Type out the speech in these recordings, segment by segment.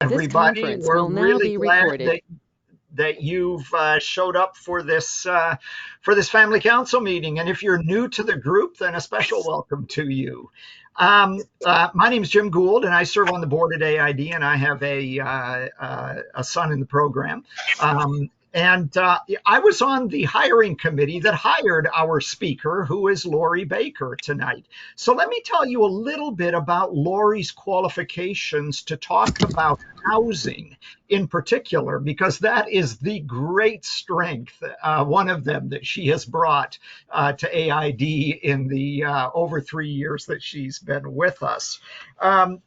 This Everybody, conference we're will now really be glad recorded. that you've showed up for this family council meeting. And if you're new to the group, then a special welcome to you. My name is Jim Gould, and I serve on the board at AID, and I have a son in the program. And I was on the hiring committee that hired our speaker, who is Lori Baker, tonight. So let me tell you a little bit about Lori's qualifications to talk about housing in particular, because that is the great strength, one of them that she has brought to AID in the over 3 years that she's been with us.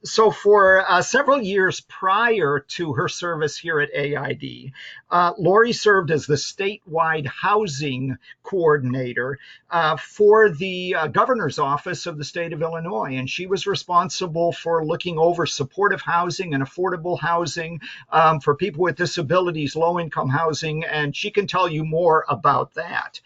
So for several years prior to her service here at AID, Lori served as the statewide housing coordinator for the governor's office of the state of Illinois. And she was responsible for looking over supportive housing and affordable housing for people with disabilities, low income housing, and she can tell you more about that.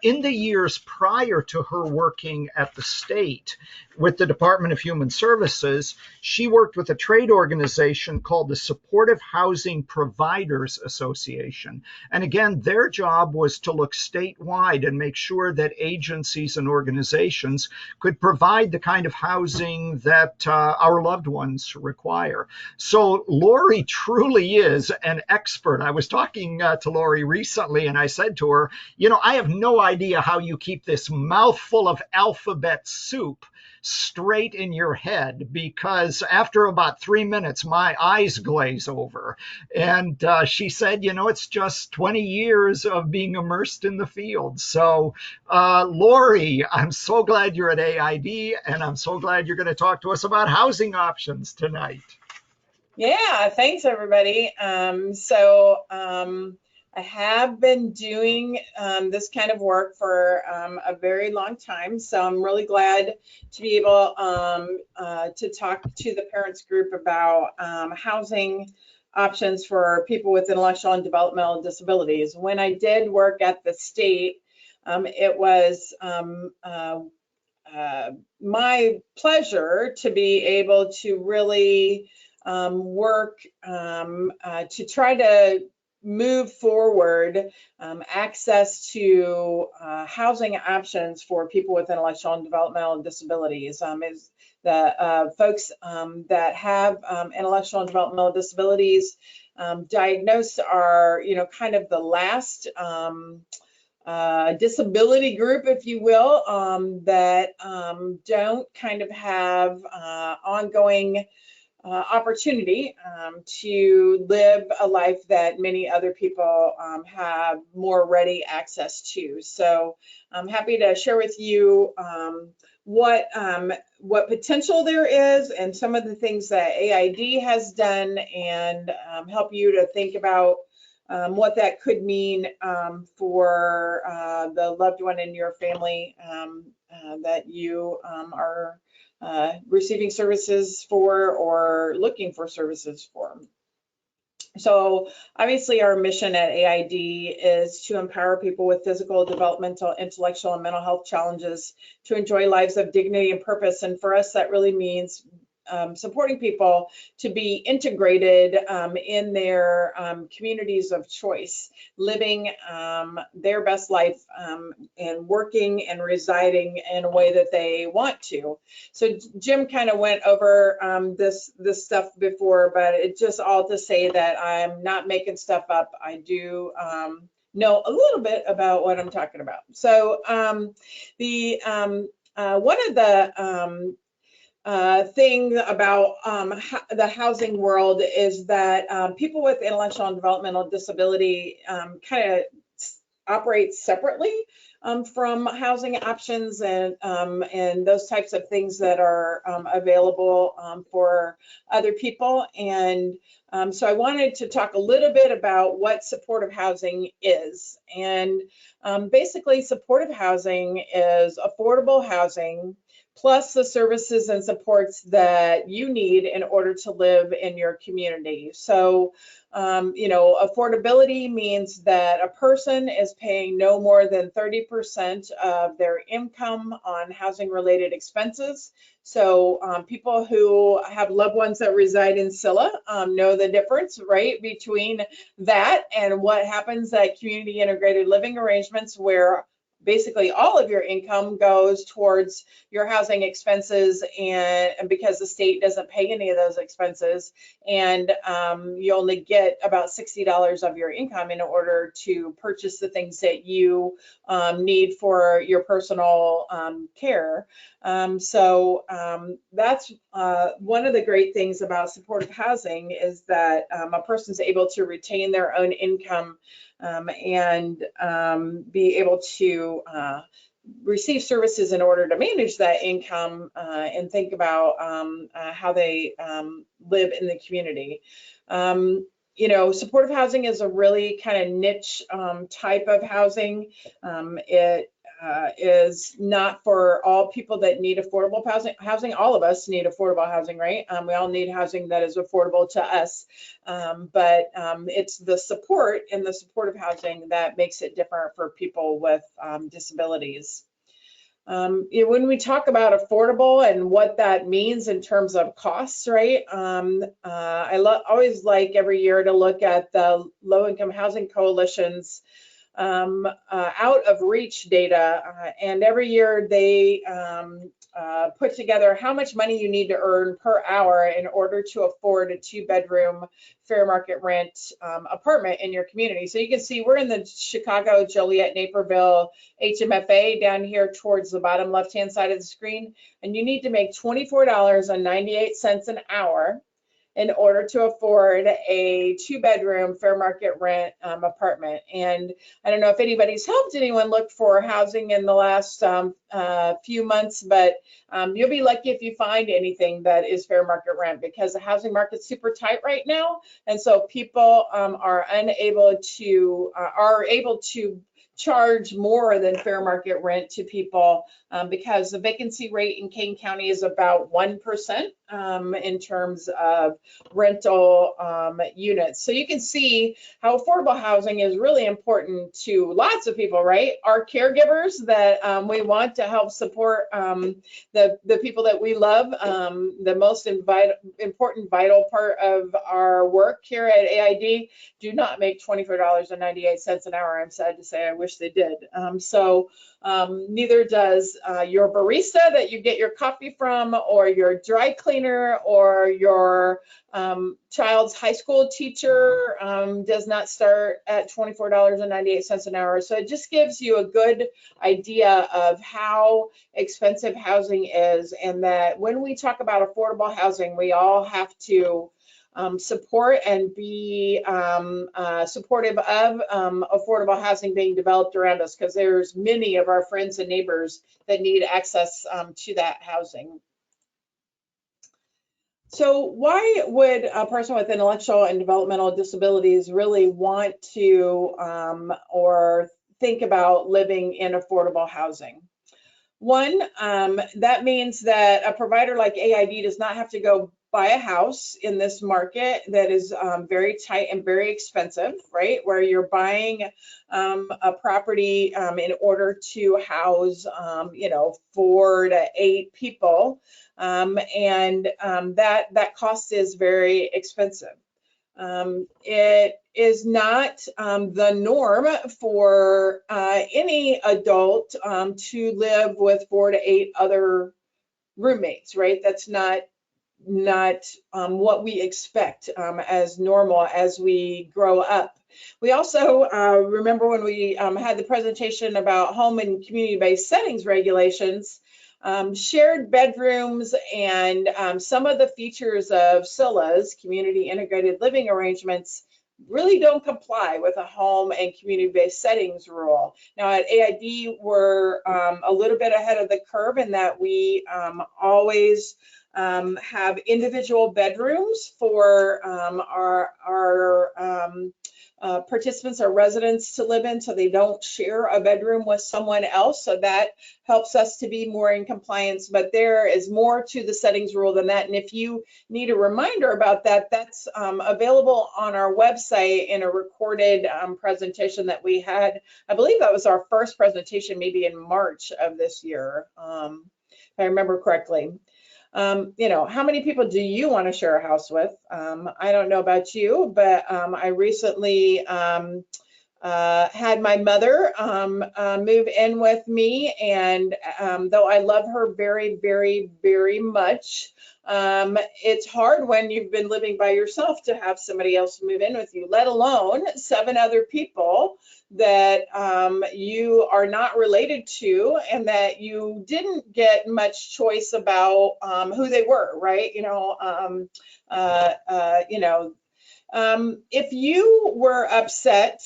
In the years prior to her working at the state with the Department of Human Services, she worked with a trade organization called the Supportive Housing Providers Association. And again, their job was to look statewide and make sure that agencies and organizations could provide the kind of housing that our loved ones require. So Lori truly is an expert. I was talking to Lori recently, and I said to her, I have no idea how you keep this mouthful of alphabet soup straight in your head, because after about 3 minutes, my eyes glaze over. And she said, it's just 20 years of being immersed in the field. So, Lori, I'm so glad you're at AID, and I'm so glad you're going to talk to us about housing options tonight. Yeah, thanks everybody. I have been doing this kind of work for a very long time, so I'm really glad to be able to talk to the parents group about housing options for people with intellectual and developmental disabilities. When I did work at the state, it was my pleasure to be able to really work to try to move forward access to housing options for people with intellectual and developmental disabilities. Is the folks that have intellectual and developmental disabilities diagnosed are, kind of the last disability group, if you will, that don't kind of have ongoing opportunity to live a life that many other people have more ready access to. So I'm happy to share with you what potential there is and some of the things that AID has done, and help you to think about what that could mean for the loved one in your family that you are receiving services for or looking for services for. So obviously our mission at AID is to empower people with physical, developmental, intellectual, and mental health challenges to enjoy lives of dignity and purpose. And for us, that really means supporting people to be integrated in their communities of choice, living their best life and working and residing in a way that they want to. So Jim kind of went over this stuff before, but it's just all to say that I'm not making stuff up. I do know a little bit about what I'm talking about. So one of the thing about the housing world is that people with intellectual and developmental disability kind of operate separately from housing options and those types of things that are available for other people. And so I wanted to talk a little bit about what supportive housing is. And basically, supportive housing is affordable housing plus the services and supports that you need in order to live in your community. So, affordability means that a person is paying no more than 30% of their income on housing related expenses. So people who have loved ones that reside in Scylla know the difference, right, between that and what happens at community integrated living arrangements, where basically all of your income goes towards your housing expenses, and because the state doesn't pay any of those expenses, and you only get about $60 of your income in order to purchase the things that you need for your personal care. That's one of the great things about supportive housing, is that a person's able to retain their own income and be able to receive services in order to manage that income and think about how they live in the community. Supportive housing is a really kind of niche type of housing. It is not for all people that need affordable housing. All of us need affordable housing, right? We all need housing that is affordable to us. But it's the support and the supportive housing that makes it different for people with disabilities. When we talk about affordable and what that means in terms of costs, right? I always like every year to look at the Low Income Housing Coalition's out of reach data, and every year they put together how much money you need to earn per hour in order to afford a 2-bedroom fair market rent apartment in your community. So you can see we're in the Chicago, Joliet, Naperville HMFA down here towards the bottom left-hand side of the screen, and you need to make $24.98 an hour in order to afford a 2-bedroom fair market rent apartment. And I don't know if anybody's helped anyone look for housing in the last few months, but you'll be lucky if you find anything that is fair market rent, because the housing market's super tight right now. And so people are able to charge more than fair market rent to people because the vacancy rate in Kane County is about 1% in terms of rental units. So you can see how affordable housing is really important to lots of people, right? Our caregivers that we want to help support the people that we love. The most important vital part of our work here at AID do not make $24.98 an hour. I'm sad to say, I wish they did. Neither does your barista that you get your coffee from, or your dry cleaner, or your child's high school teacher does not start at $24.98 an hour. So it just gives you a good idea of how expensive housing is, and that when we talk about affordable housing, we all have to support and be supportive of affordable housing being developed around us, because there's many of our friends and neighbors that need access to that housing. So why would a person with intellectual and developmental disabilities really want to or think about living in affordable housing? One, that means that a provider like AID does not have to go buy a house in this market that is very tight and very expensive, right? Where you're buying a property in order to house, 4 to 8 people, and that cost is very expensive. It is not the norm for any adult to live with 4 to 8 other roommates, right? That's not what we expect as normal as we grow up. We also remember when we had the presentation about home and community-based settings regulations, shared bedrooms and some of the features of Scylla's community integrated living arrangements really don't comply with a home and community-based settings rule. Now at AID, we're a little bit ahead of the curve in that we always have individual bedrooms for our participants or residents to live in, so they don't share a bedroom with someone else. So that helps us to be more in compliance. But there is more to the settings rule than that. And if you need a reminder about that, that's available on our website in a recorded presentation that we had. I believe that was our first presentation, maybe in March of this year, if I remember correctly. How many people do you want to share a house with? I don't know about you, but I recently had my mother move in with me, and though I love her very, very, very much, it's hard when you've been living by yourself to have somebody else move in with you, let alone 7 other people that you are not related to and that you didn't get much choice about who they were, right? If you were upset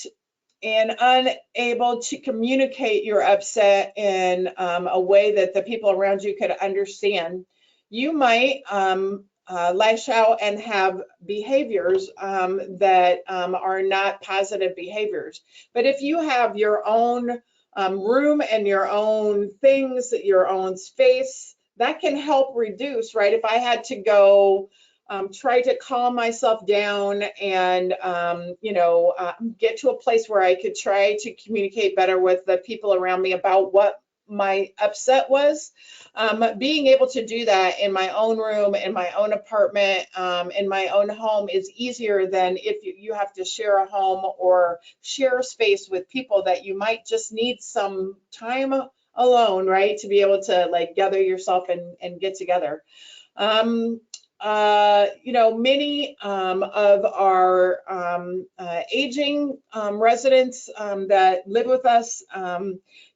and unable to communicate your upset in a way that the people around you could understand, you might lash out and have behaviors that are not positive behaviors. But if you have your own room and your own things, your own space, that can help reduce, right? If I had to go try to calm myself down and, get to a place where I could try to communicate better with the people around me about what my upset was. Being able to do that in my own room, in my own apartment, in my own home is easier than if you have to share a home or share a space with people that you might just need some time alone, right? To be able to like gather yourself and get together. Many of our aging residents that live with us,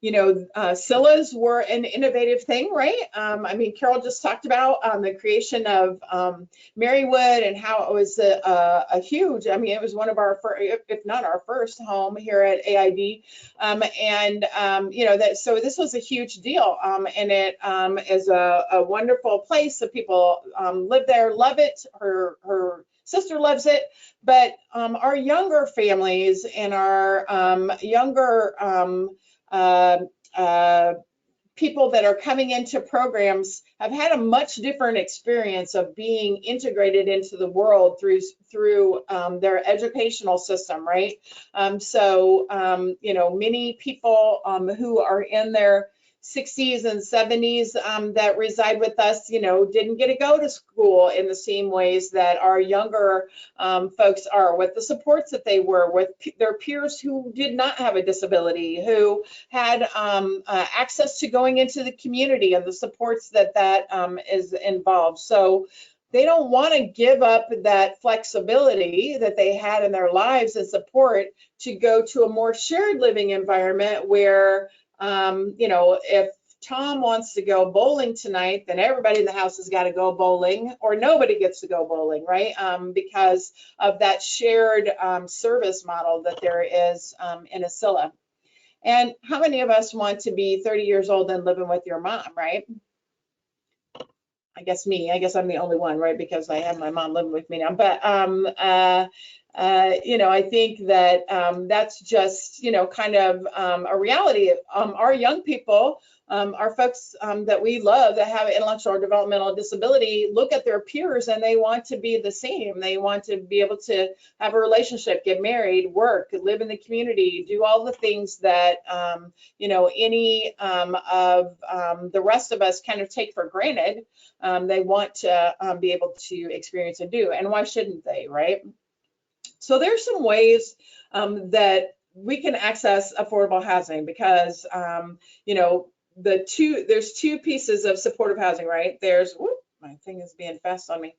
SILAs were an innovative thing, right? Carol just talked about the creation of Marywood and how it was a huge, it was one of our first, if not our first home here at AID. So this was a huge deal. And it is a wonderful place. So people live there, love it. Her sister loves it. But our younger families and our younger people that are coming into programs have had a much different experience of being integrated into the world through their educational system, right? Many people who are in their 60s and 70s that reside with us, didn't get to go to school in the same ways that our younger folks are, with the supports that they were with their peers who did not have a disability, who had access to going into the community and the supports that is involved. So they don't want to give up that flexibility that they had in their lives and support to go to a more shared living environment where if Tom wants to go bowling tonight, then everybody in the house has got to go bowling, or nobody gets to go bowling, right? Because of that shared service model that there is in a SILA. And how many of us want to be 30 years old and living with your mom, right? I guess I'm the only one, right? Because I have my mom living with me now. But I think that that's just, kind of a reality. Our young people, our folks that we love that have intellectual or developmental disability, look at their peers and they want to be the same. They want to be able to have a relationship, get married, work, live in the community, do all the things that, any of the rest of us kind of take for granted. They want to be able to experience and do. And why shouldn't they, right? So there's some ways that we can access affordable housing because, there's 2 pieces of supportive housing, right? There's, my thing is being fast on me.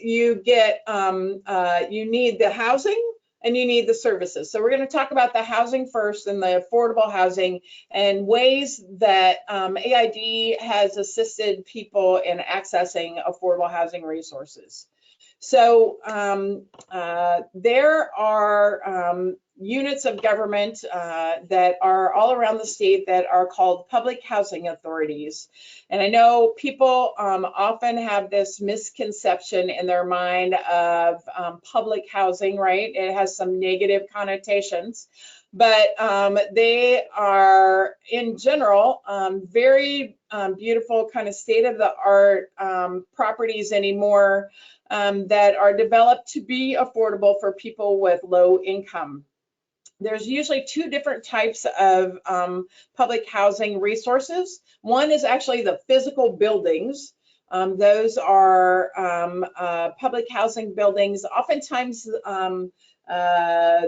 You need the housing and you need the services. So we're going to talk about the housing first and the affordable housing and ways that AID has assisted people in accessing affordable housing resources. So there are units of government that are all around the state that are called public housing authorities. And I know people often have this misconception in their mind of public housing, right? It has some negative connotations, but they are, in general, very beautiful, kind of state-of-the-art properties anymore that are developed to be affordable for people with low income. There's usually two different types of public housing resources. One is actually the physical buildings. Those are public housing buildings. Oftentimes,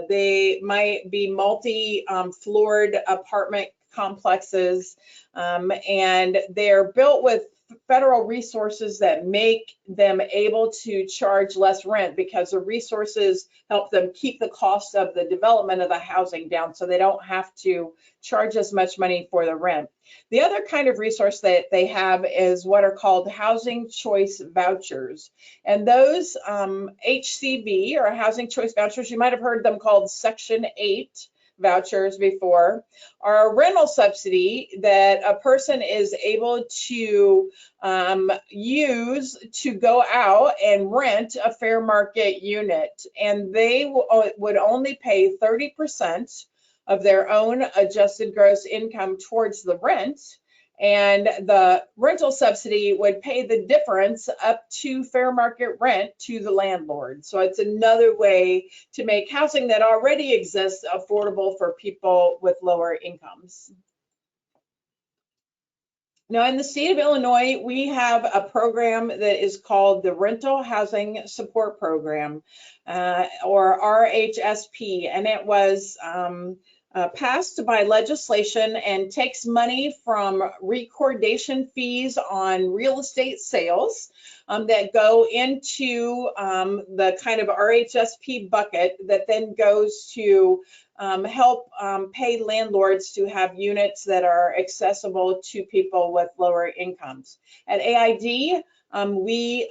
they might be multi-floored apartment complexes, and they're built with federal resources that make them able to charge less rent because the resources help them keep the cost of the development of the housing down so they don't have to charge as much money for the rent. The other kind of resource that they have is what are called housing choice vouchers. And those HCV, or housing choice vouchers, you might have heard them called Section 8 vouchers before, are a rental subsidy that a person is able to use to go out and rent a fair market unit. And they would only pay 30% of their own adjusted gross income towards the rent. And the rental subsidy would pay the difference up to fair market rent to the landlord. So it's another way to make housing that already exists affordable for people with lower incomes. Now, in the state of Illinois, we have a program that is called the Rental Housing Support Program, or RHSP, and it was passed by legislation and takes money from recordation fees on real estate sales that go into the kind of RHSP bucket that then goes to help pay landlords to have units that are accessible to people with lower incomes. At AID, we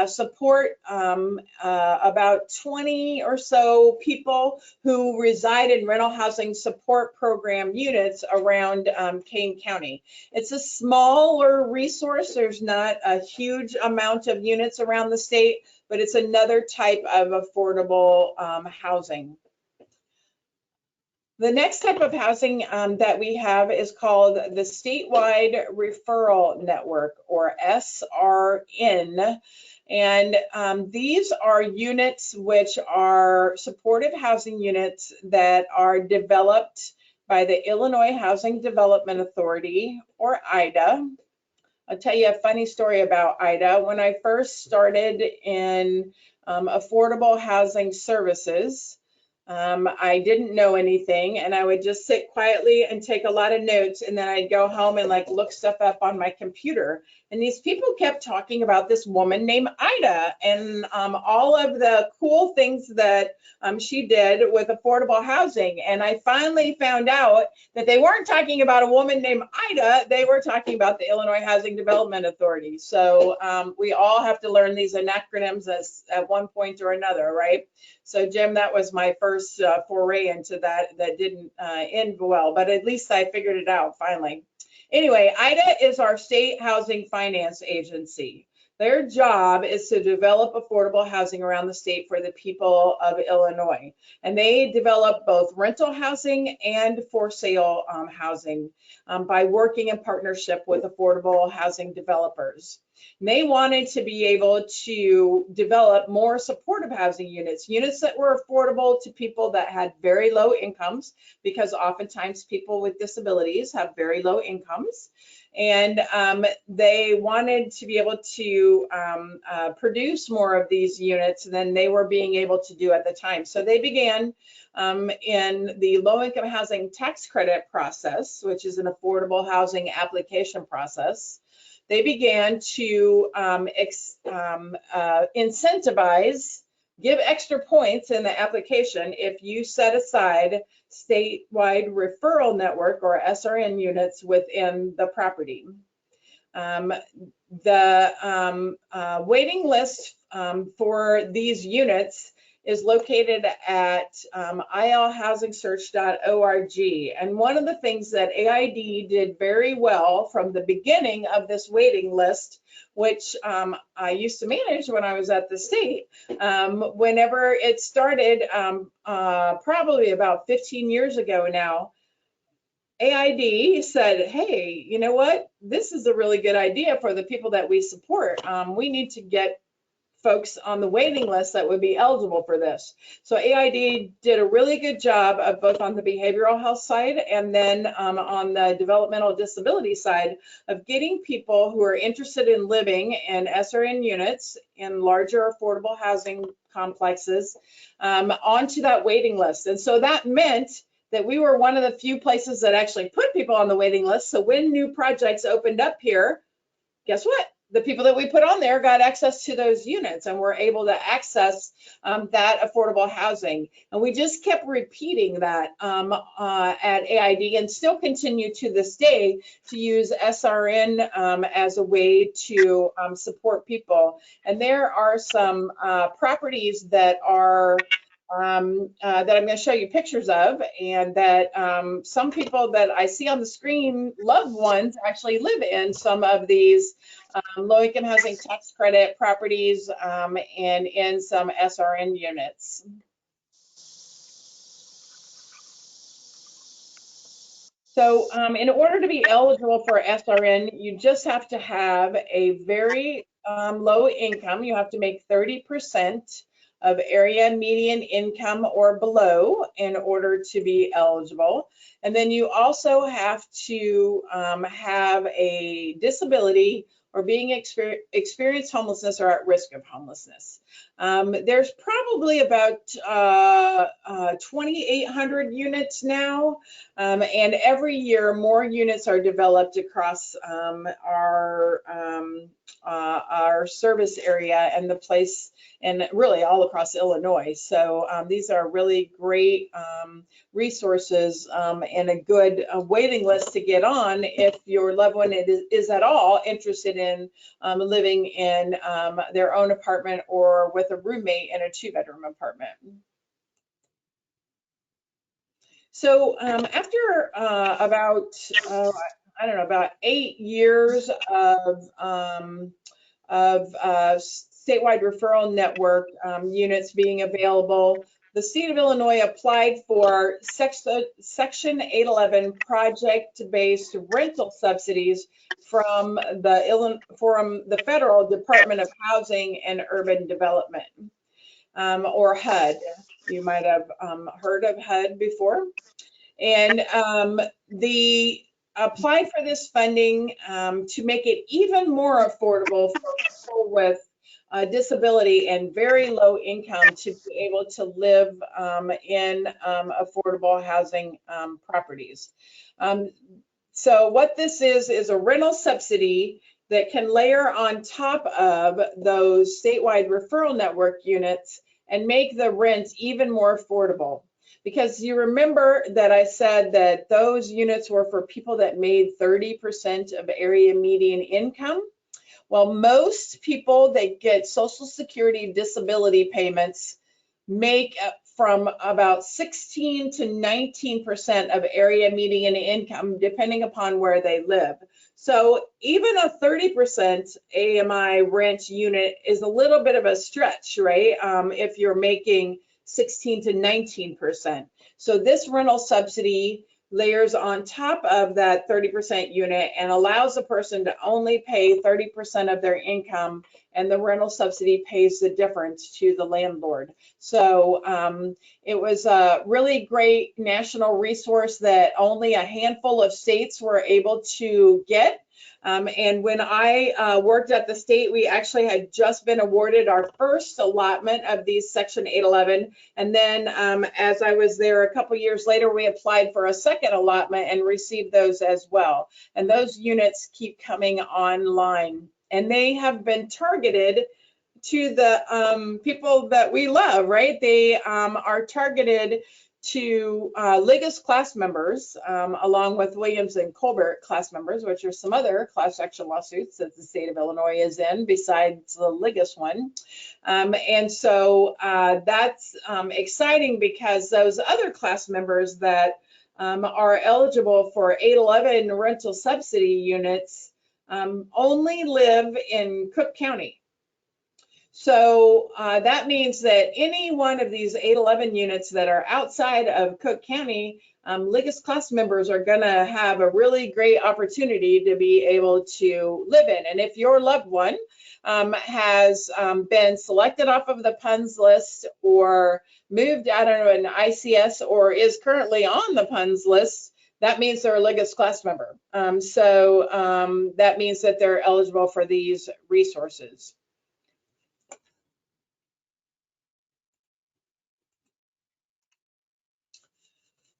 support about 20 or so people who reside in rental housing support program units around Kane County. It's a smaller resource. There's not a huge amount of units around the state, but it's another type of affordable housing. The next type of housing that we have is called the Statewide Referral Network, or SRN. And these are units which are supportive housing units that are developed by the Illinois Housing Development Authority, or IDA. I'll tell you a funny story about IDA. When I first started in affordable housing services, I didn't know anything, and I would just sit quietly and take a lot of notes, and then I'd go home and like look stuff up on my computer. And these people kept talking about this woman named Ida and all of the cool things that she did with affordable housing. And I finally found out that they weren't talking about a woman named Ida, they were talking about the Illinois Housing Development Authority. So we all have to learn these acronyms at one point or another, right? So Jim, that was my first foray into that didn't end well, but at least I figured it out finally. Anyway, IDA is our state housing finance agency. Their job is to develop affordable housing around the state for the people of Illinois. And they develop both rental housing and for sale housing by working in partnership with affordable housing developers. And they wanted to be able to develop more supportive housing units that were affordable to people that had very low incomes, because oftentimes people with disabilities have very low incomes. And they wanted to be able to produce more of these units than they were being able to do at the time. So they began in the low-income housing tax credit process, which is an affordable housing application process. They began to incentivize, give extra points in the application if you set aside statewide referral network, or SRN, units within the property. The waiting list for these units is located at ilhousingsearch.org. And one of the things that AID did very well from the beginning of this waiting list, which I used to manage when I was at the state, whenever it started, probably about 15 years ago now, AID said, hey, you know what? This is a really good idea for the people that we support. We need to get folks on the waiting list that would be eligible for this. So AID did a really good job of both on the behavioral health side and then on the developmental disability side of getting people who are interested in living in SRN units in larger affordable housing complexes onto that waiting list. And so that meant that we were one of the few places that actually put people on the waiting list. So when new projects opened up here, guess what? The people that we put on there got access to those units and were able to access that affordable housing. And we just kept repeating that at AID and still continue to this day to use SRN as a way to support people. And there are some properties that are that I'm going to show you pictures of, and that some people that I see on the screen, loved ones, actually live in some of these low-income housing tax credit properties and in some SRN units. So in order to be eligible for SRN, you just have to have a very low income. You have to make 30% of area median income or below in order to be eligible. And then you also have to have a disability or being experienced homelessness or at risk of homelessness. There's probably about 2,800 units now, and every year more units are developed across our service area and the place, and really all across Illinois. So these are really great resources and a good waiting list to get on if your loved one is at all interested in living in their own apartment or with a roommate in a 2-bedroom apartment. So after about, I don't know, about 8 years of statewide referral network units being available, the state of Illinois applied for Section 811 project-based rental subsidies from the Federal Department of Housing and Urban Development, or HUD. You might have heard of HUD before. And they applied for this funding to make it even more affordable for people with disability and very low income to be able to live in affordable housing properties. So what this is a rental subsidy that can layer on top of those statewide referral network units and make the rent even more affordable. Because you remember that I said that those units were for people that made 30% of area median income. Well, most people that get Social Security disability payments make from about 16 to 19% of area median income, depending upon where they live. So even a 30% AMI rent unit is a little bit of a stretch, right? If you're making 16 to 19%. So this rental subsidy layers on top of that 30% unit and allows a person to only pay 30% of their income, and the rental subsidy pays the difference to the landlord. So it was a really great national resource that only a handful of states were able to get. And when I worked at the state, we actually had just been awarded our first allotment of these Section 811. And then as I was there a couple years later, we applied for a second allotment and received those as well. And those units keep coming online. And they have been targeted to the people that we love, right? They are targeted to Ligas class members, along with Williams and Colbert class members, which are some other class action lawsuits that the state of Illinois is in besides the Ligas one. And so that's exciting because those other class members that are eligible for 811 rental subsidy units only live in Cook County. So that means that any one of these 811 units that are outside of Cook County, Ligas class members are going to have a really great opportunity to be able to live in. And if your loved one has been selected off of the PUNS list or moved out of an ICS or is currently on the PUNS list, that means they're a Ligas class member. So that means that they're eligible for these resources.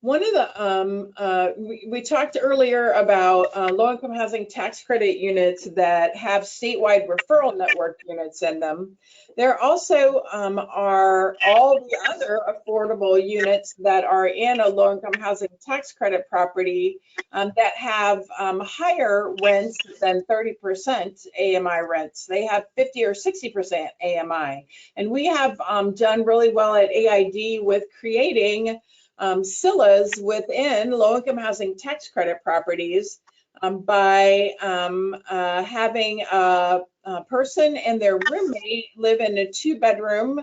One of the, we talked earlier about low-income housing tax credit units that have statewide referral network units in them. There also are all the other affordable units that are in a low-income housing tax credit property that have higher rents than 30% AMI rents. They have 50 or 60% AMI. And we have done really well at AID with creating SILAs within low-income housing tax credit properties by having a person and their roommate live in a 2-bedroom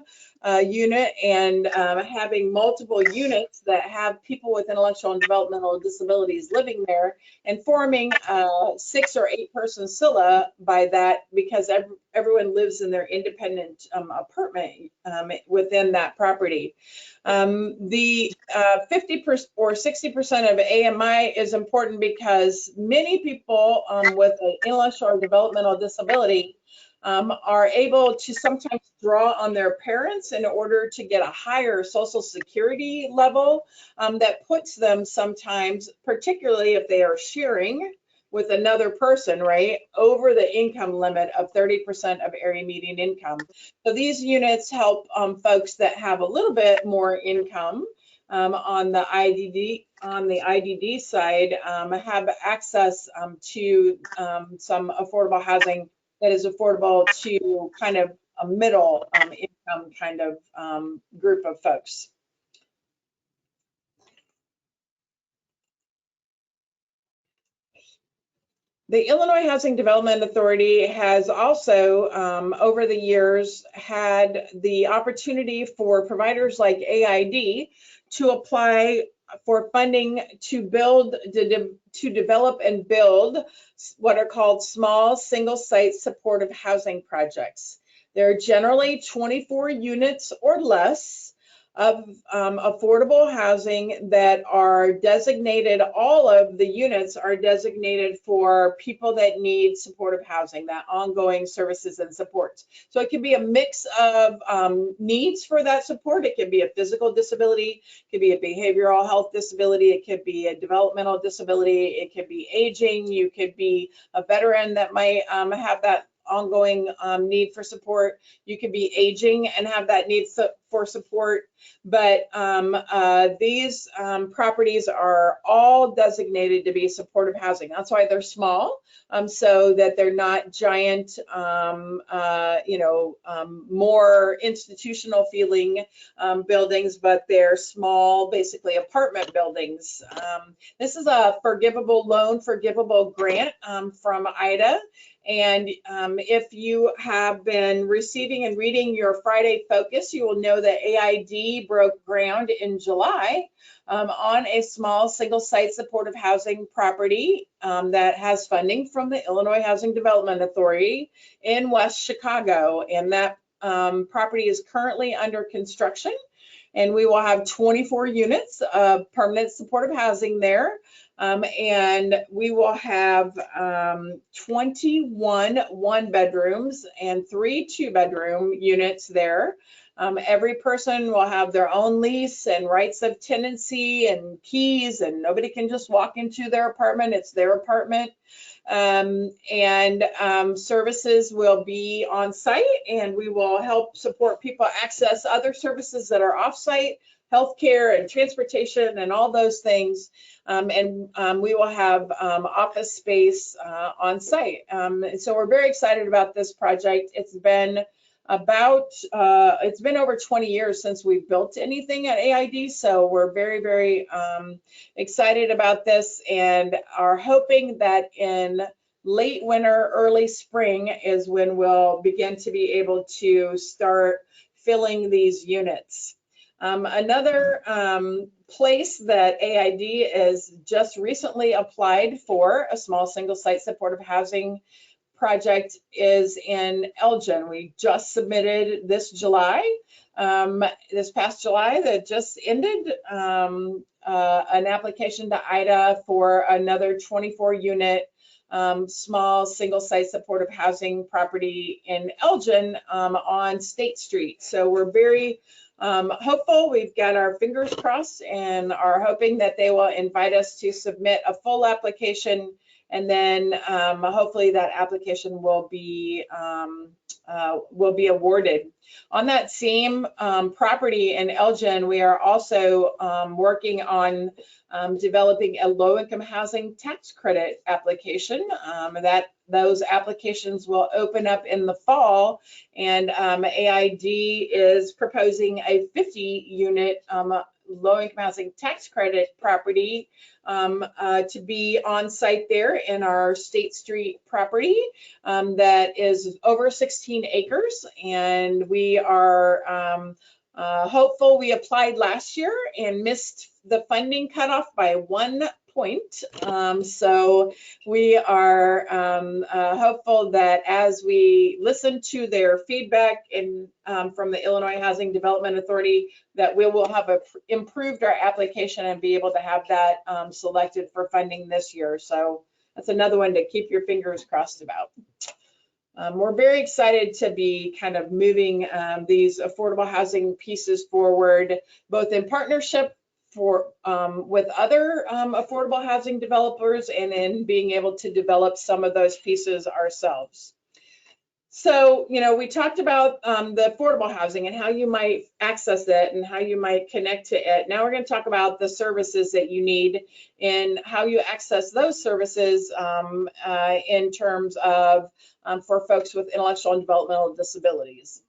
unit and having multiple units that have people with intellectual and developmental disabilities living there and forming a 6 or 8 person SILA by that because everyone lives in their independent apartment within that property. The 50% or 60% of AMI is important because many people with an intellectual or developmental disability are able to sometimes draw on their parents in order to get a higher Social Security level that puts them sometimes, particularly if they are sharing with another person, right, over the income limit of 30% of area median income. So these units help folks that have a little bit more income on the IDD side have access to some affordable housing that is affordable to kind of a middle income kind of group of folks. The Illinois Housing Development Authority has also, over the years, had the opportunity for providers like AID to apply for funding to develop and build what are called small single-site supportive housing projects. They're generally 24 units or less of affordable housing that are designated, all of the units are designated for people that need supportive housing, that ongoing services and supports. So it can be a mix of needs for that support. It can be a physical disability, it could be a behavioral health disability, it could be a developmental disability, it could be aging, you could be a veteran that might have that ongoing need for support. You could be aging and have that need for support. But these properties are all designated to be supportive housing. That's why they're small, so that they're not giant, more institutional feeling buildings, but they're small, basically apartment buildings. This is a forgivable grant from IDA. And if you have been receiving and reading your Friday Focus, you will know that AID broke ground in July on a small single-site supportive housing property that has funding from the Illinois Housing Development Authority in West Chicago. And that property is currently under construction. And we will have 24 units of permanent supportive housing there. And we will have 21 1-bedrooms and 3 2-bedroom units there. Every person will have their own lease and rights of tenancy and keys, and nobody can just walk into their apartment. It's their apartment. Services will be on site, and we will help support people access other services that are off site, healthcare and transportation and all those things. And we will have office space on site. And so we're very excited about this project. It's been over 20 years since we've built anything at AID, so we're very, very excited about this and are hoping that in late winter, early spring is when we'll begin to be able to start filling these units. Another place that AID is just recently applied for a small single site supportive housing project is in Elgin. We just submitted this past July that just ended, an application to IDA for another 24 unit small single site supportive housing property in Elgin on State Street. So we're very hopeful. We've got our fingers crossed and are hoping that they will invite us to submit a full application, and then hopefully that application will be awarded. On that same property in Elgin, we are also working on developing a low-income housing tax credit application. Those applications will open up in the fall, and AID is proposing a 50-unit low-income housing tax credit property to be on site there in our State Street property that is over 16 acres. And we are hopeful. We applied last year and missed the funding cutoff by 1 point. So we are hopeful that as we listen to their feedback from the Illinois Housing Development Authority, that we will have improved our application and be able to have that selected for funding this year. So that's another one to keep your fingers crossed about. We're very excited to be kind of moving these affordable housing pieces forward, both in partnership with other affordable housing developers and in being able to develop some of those pieces ourselves. So, we talked about the affordable housing and how you might access it and how you might connect to it. Now we're going to talk about the services that you need and how you access those services in terms of for folks with intellectual and developmental disabilities.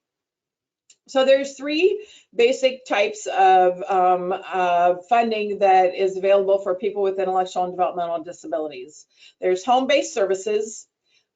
So there's 3 basic types of funding that is available for people with intellectual and developmental disabilities. There's home-based services.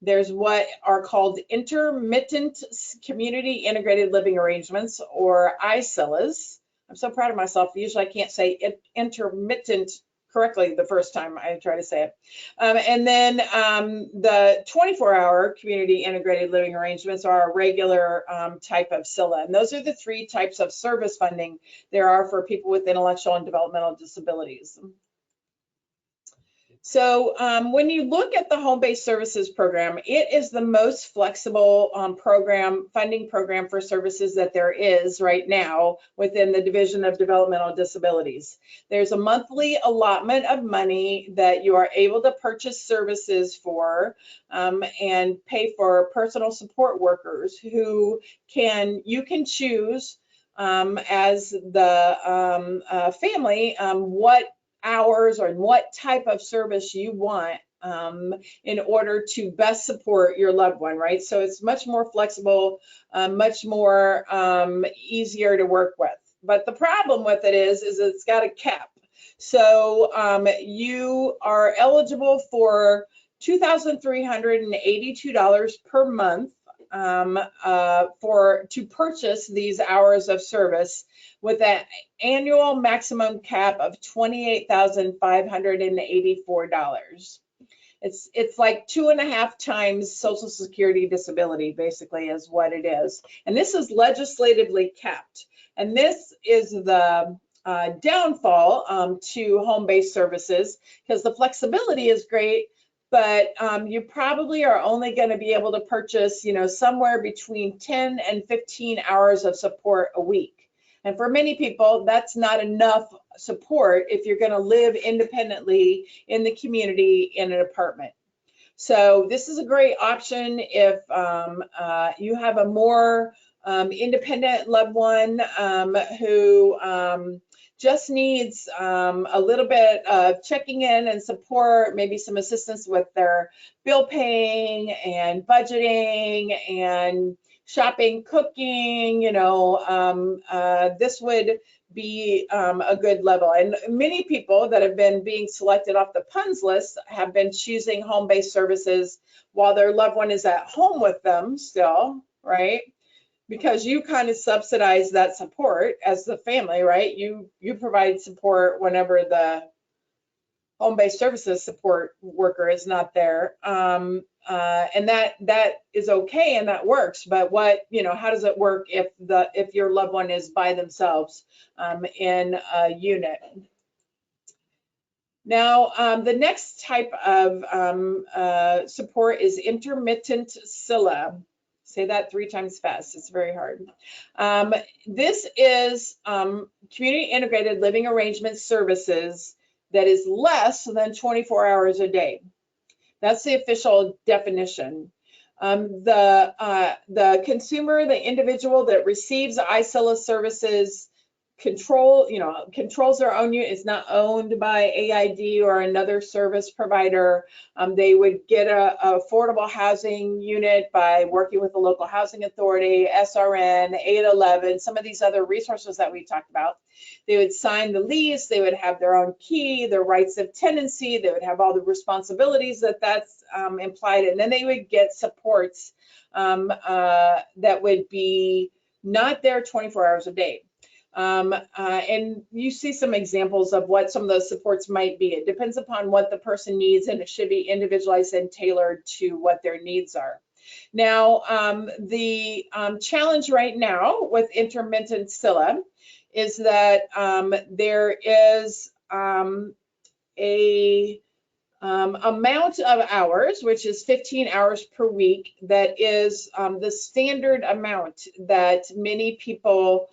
There's what are called intermittent community integrated living arrangements, or ICILAs. I'm so proud of myself. Usually I can't say intermittent correctly the first time I try to say it. And then the 24-hour community integrated living arrangements are a regular type of CILA. And those are the 3 types of service funding there are for people with intellectual and developmental disabilities. So when you look at the home-based services program, it is the most flexible funding program for services that there is right now within the Division of Developmental Disabilities. There's a monthly allotment of money that you are able to purchase services for and pay for personal support workers who you can choose as the family what hours or what type of service you want in order to best support your loved one, right? So it's much more flexible, much more easier to work with. But the problem with it is it's got a cap. So you are eligible for $2,382 per month to purchase these hours of service, with an annual maximum cap of $28,584. It's like 2.5 times Social Security disability, basically, is what it is. And this is legislatively capped. And this is the downfall to home-based services, because the flexibility is great, but you probably are only going to be able to purchase, somewhere between 10 and 15 hours of support a week. And for many people, that's not enough support if you're going to live independently in the community in an apartment. So this is a great option if you have a more independent loved one who just needs a little bit of checking in and support, maybe some assistance with their bill paying and budgeting and shopping, cooking, this would be a good level. And many people that have been being selected off the PUNS list have been choosing home-based services while their loved one is at home with them still, right? Because you kind of subsidize that support as the family, right? You provide support whenever the home-based services support worker is not there. And that is okay and that works. But how does it work if your loved one is by themselves in a unit? Now, the next type of support is intermittent SILA. Say that 3 times fast. It's very hard. This is community integrated living arrangement services that is less than 24 hours a day. That's the official definition. The consumer, the individual that receives iSILA services controls their own unit, is not owned by AID or another service provider. They would get a affordable housing unit by working with the local housing authority, SRN, 811, some of these other resources that we talked about. They would sign the lease, they would have their own key, their rights of tenancy, they would have all the responsibilities that's implied, and then they would get supports that would be not there 24 hours a day. And you see some examples of what some of those supports might be. It depends upon what the person needs, and it should be individualized and tailored to what their needs are. Now, the challenge right now with intermittent SILA is that there is a amount of hours, which is 15 hours per week, that is the standard amount that many people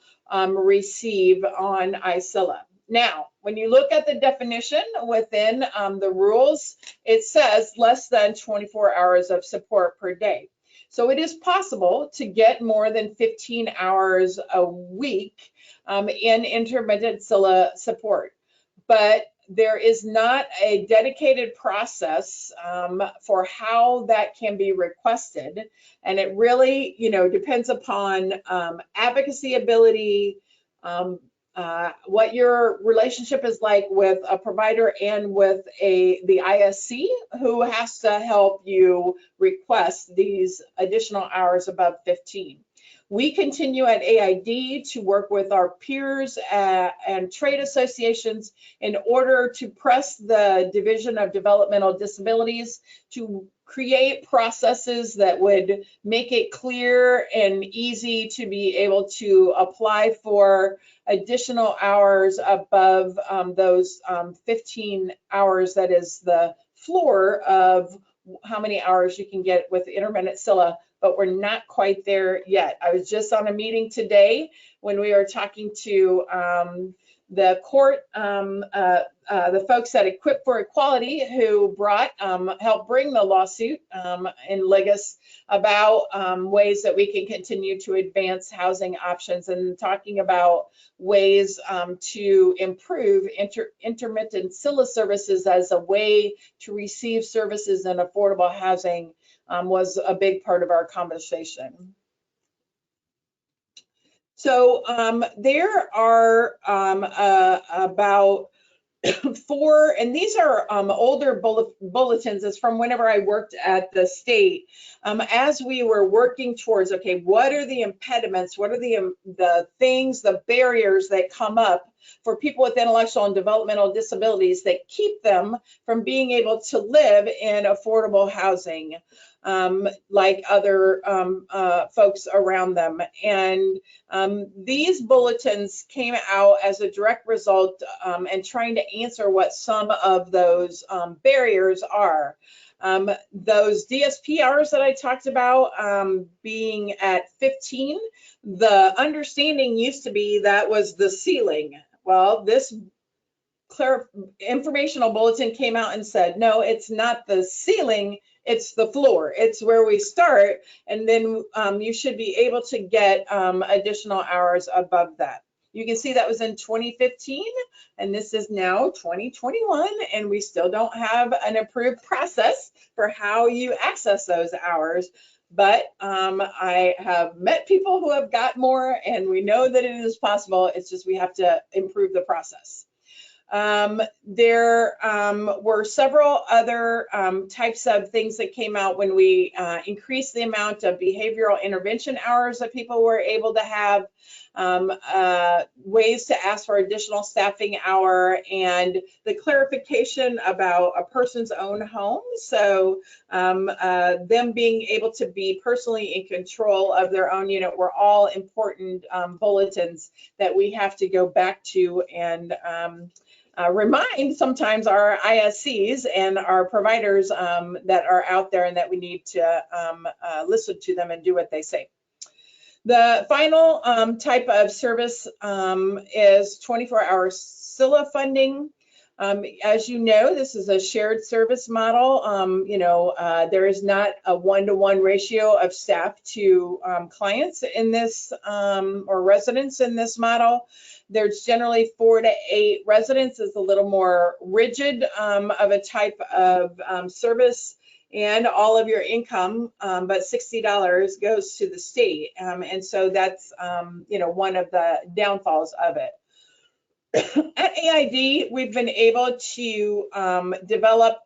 receive on iSILA. Now, when you look at the definition within the rules, it says less than 24 hours of support per day. So it is possible to get more than 15 hours a week in intermittent SILA support, but there is not a dedicated process for how that can be requested. And it really, depends upon advocacy ability, what your relationship is like with a provider and with the ISC who has to help you request these additional hours above 15. We continue at AID to work with our peers and trade associations in order to press the Division of Developmental Disabilities to create processes that would make it clear and easy to be able to apply for additional hours above those 15 hours. That is the floor of how many hours you can get with intermittent SILA, but we're not quite there yet. I was just on a meeting today when we were talking to the court, the folks at Equip for Equality, who helped bring the lawsuit in Ligas about ways that we can continue to advance housing options, and talking about ways to improve intermittent SILA services as a way to receive services in affordable housing was a big part of our conversation. So there are about 4, and these are older bulletins. It's from whenever I worked at the state. As we were working towards, okay, what are the impediments? What are the things, the barriers that come up for people with intellectual and developmental disabilities that keep them from being able to live in affordable housing like other folks around them? And these bulletins came out as a direct result and trying to answer what some of those barriers are. Those DSP hours that I talked about being at 15, the understanding used to be that was the ceiling. Well, this informational bulletin came out and said, no, it's not the ceiling, it's the floor. It's where we start, and then you should be able to get additional hours above that. You can see that was in 2015, and this is now 2021, and we still don't have an approved process for how you access those hours. But I have met people who have got more, and we know that it is possible. It's just we have to improve the process. There were several other types of things that came out when we increased the amount of behavioral intervention hours that people were able to have, ways to ask for additional staffing hour, and the clarification about a person's own home. So them being able to be personally in control of their own unit were all important bulletins that we have to go back to and remind sometimes our ISCs and our providers that are out there, and that we need to listen to them and do what they say. The final type of service is 24-hour SILA funding. As you know, this is a shared service model. There is not a one-to-one ratio of staff to clients in this or residents in this model. There's generally 4 to 8 residents. Is a little more rigid of a type of service, and all of your income, but $60 goes to the state. And so that's, one of the downfalls of it. At AID, we've been able to develop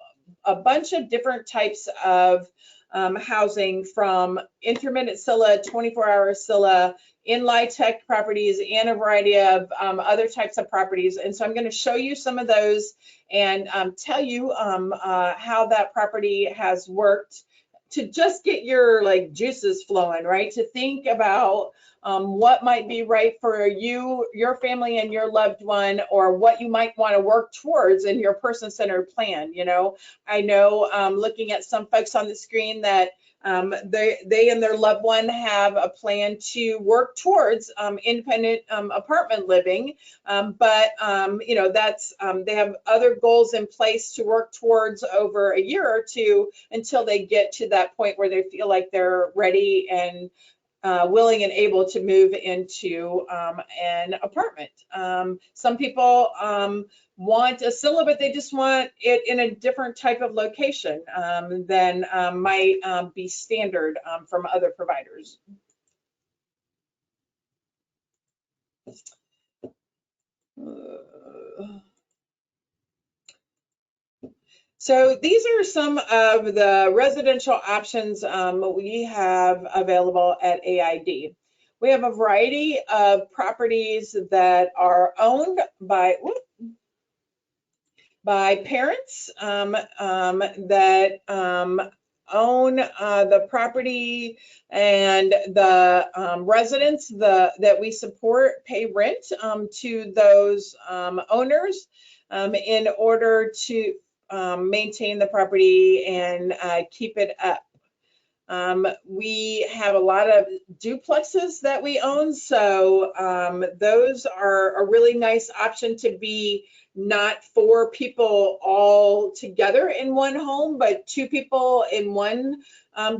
a bunch of different types of housing, from intermittent SILA, 24-hour SILA, in LIHTC properties, and a variety of other types of properties. And so I'm going to show you some of those and tell you how that property has worked, to just get your juices flowing, right? To think about what might be right for you, your family, and your loved one, or what you might want to work towards in your person-centered plan. I know looking at some folks on the screen that they and their loved one have a plan to work towards independent apartment living, but that's they have other goals in place to work towards over a year or two until they get to that point where they feel like they're ready and willing and able to move into an apartment. Some people want a SILA, but they just want it in a different type of location than might be standard from other providers. So these are some of the residential options we have available at AID. We have a variety of properties that are owned by parents that own the property, and the residents that we support pay rent to those owners in order to maintain the property and keep it up. We have a lot of duplexes that we own, so those are a really nice option to be not 4 people all together in one home, but 2 people in one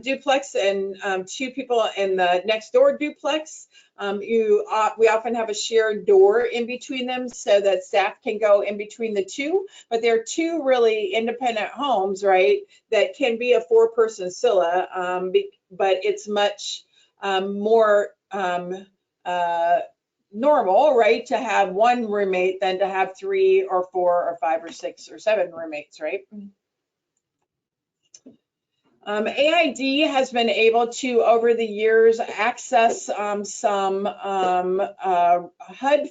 duplex and 2 people in the next door duplex. We often have a shared door in between them so that staff can go in between the 2, but they're 2 really independent homes, right, that can be a 4-person SILA, but it's much more normal, right, to have 1 roommate than to have 3 or 4 or 5 or 6 or 7 roommates, right? AID has been able to, over the years, access some HUD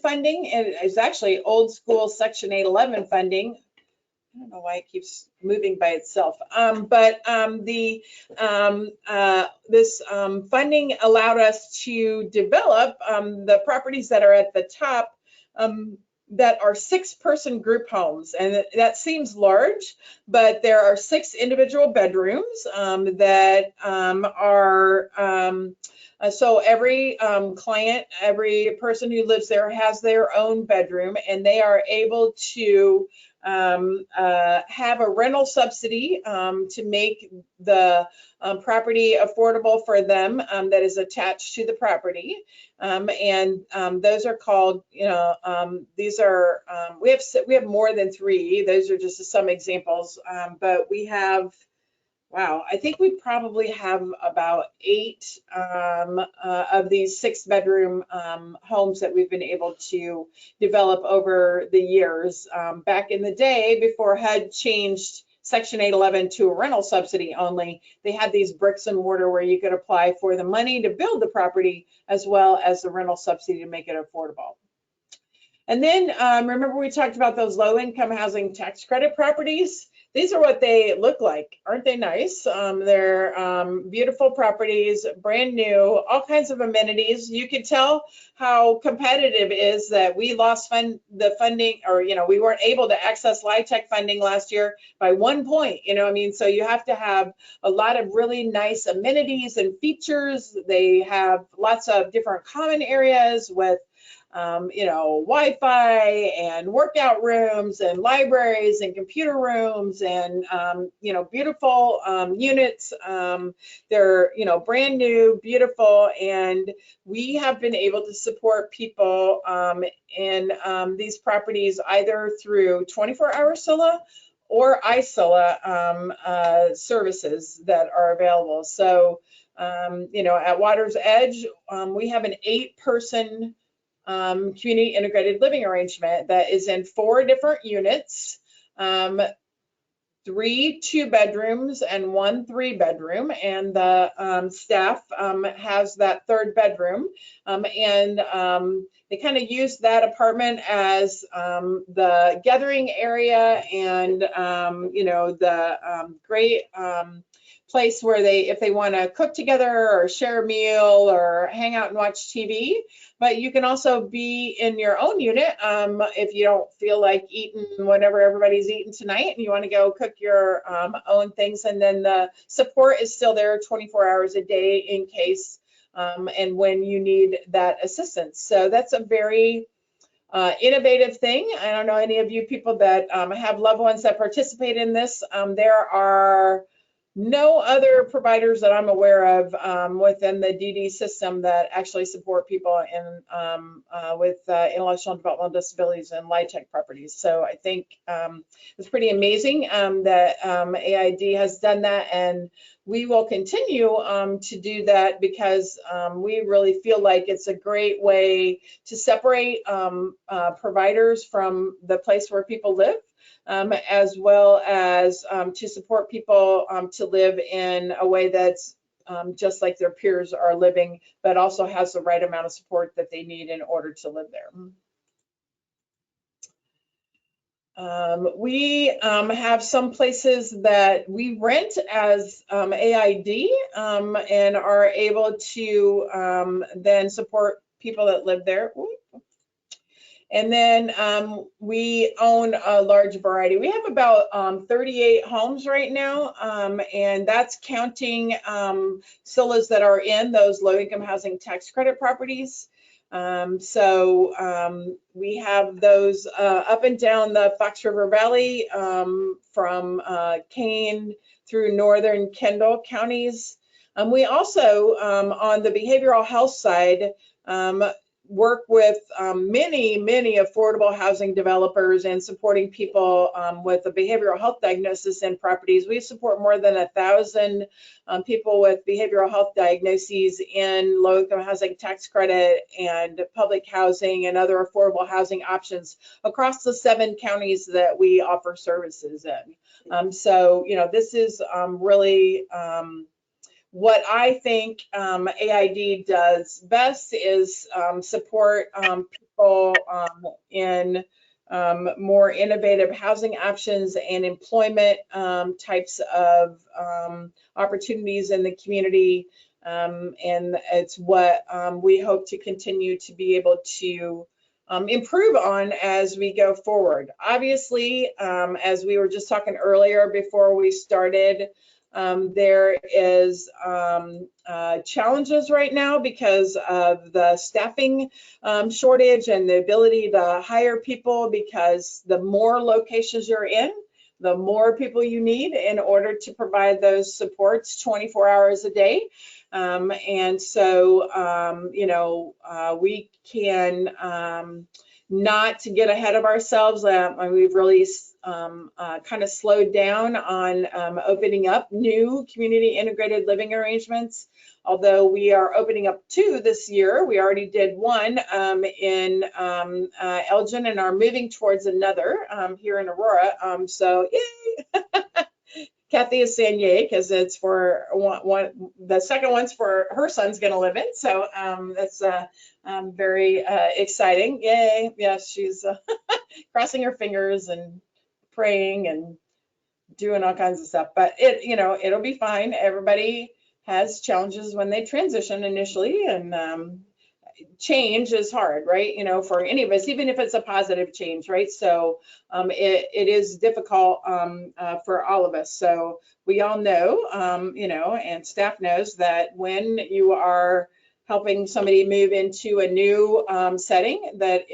funding. It is actually old school Section 811 funding. I don't know why it keeps moving by itself. This funding allowed us to develop the properties that are at the top that are 6-person group homes. And that seems large, but there are 6 individual bedrooms that are, so every client, every person who lives there has their own bedroom, and they are able to have a rental subsidy to make the property affordable for them that is attached to the property. Those are called, these are, we have more than 3. Those are just some examples, but we have, wow, I think we probably have about 8 of these 6-bedroom homes that we've been able to develop over the years. Back in the day, before HUD changed Section 811 to a rental subsidy only, they had these bricks and mortar where you could apply for the money to build the property as well as the rental subsidy to make it affordable. And then remember we talked about those low-income housing tax credit properties? These are what they look like. Aren't they nice? They're beautiful properties, brand new, all kinds of amenities. You can tell how competitive it is that we lost the funding, or, we weren't able to access LIHTC funding last year by 1 point. So you have to have a lot of really nice amenities and features. They have lots of different common areas with Wi-Fi and workout rooms and libraries and computer rooms and, beautiful units. They're, brand new, beautiful, and we have been able to support people in these properties either through 24-hour SILA or ISILA services that are available. So, at Water's Edge, we have an 8-person community integrated living arrangement that is in 4 different units, 3 2-bedrooms and 1 3-bedroom, and the staff has that 3rd bedroom, they kind of use that apartment as the gathering area and the great place where if they want to cook together or share a meal or hang out and watch TV. But you can also be in your own unit if you don't feel like eating whatever everybody's eating tonight and you want to go cook your own things. And then the support is still there 24 hours a day in case and when you need that assistance. So that's a very innovative thing. I don't know any of you people that have loved ones that participate in this. There are no other providers that I'm aware of within the DD system that actually support people with intellectual and developmental disabilities and LIHTC properties. So I think it's pretty amazing that AID has done that, and we will continue to do that because we really feel like it's a great way to separate providers from the place where people live. As well as to support people to live in a way that's just like their peers are living, but also has the right amount of support that they need in order to live there. We have some places that we rent as AID and are able to then support people that live there. And then we own a large variety. We have about 38 homes right now, and that's counting SILAs that are in those low-income housing tax credit properties. So we have those up and down the Fox River Valley from Kane through northern Kendall counties. We also, on the behavioral health side, work with many affordable housing developers and supporting people with a behavioral health diagnosis in properties. We support more than 1,000 people with behavioral health diagnoses in low-income housing tax credit and public housing and other affordable housing options across the 7 counties that we offer services in. So, this is really what I think AID does best is support people in more innovative housing options and employment types of opportunities in the community. And it's what we hope to continue to be able to improve on as we go forward. Obviously, as we were just talking earlier before we started, There is challenges right now because of the staffing shortage and the ability to hire people, because the more locations you're in, the more people you need in order to provide those supports 24 hours a day. And so, we can not to get ahead of ourselves. We've really kind of slowed down on opening up new community integrated living arrangements. Although we are opening up 2 this year, we already did 1 in Elgin and are moving towards another here in Aurora. So yay! Kathy is saying yay because it's for one. The second one's for her son's going to live in. So that's very exciting. Yay! Yes, she's crossing her fingers and praying and doing all kinds of stuff. But it'll be fine. Everybody has challenges when they transition initially, and change is hard, right? For any of us, even if it's a positive change, right? So it is difficult for all of us. So we all know, and staff knows that when you are helping somebody move into a new setting, that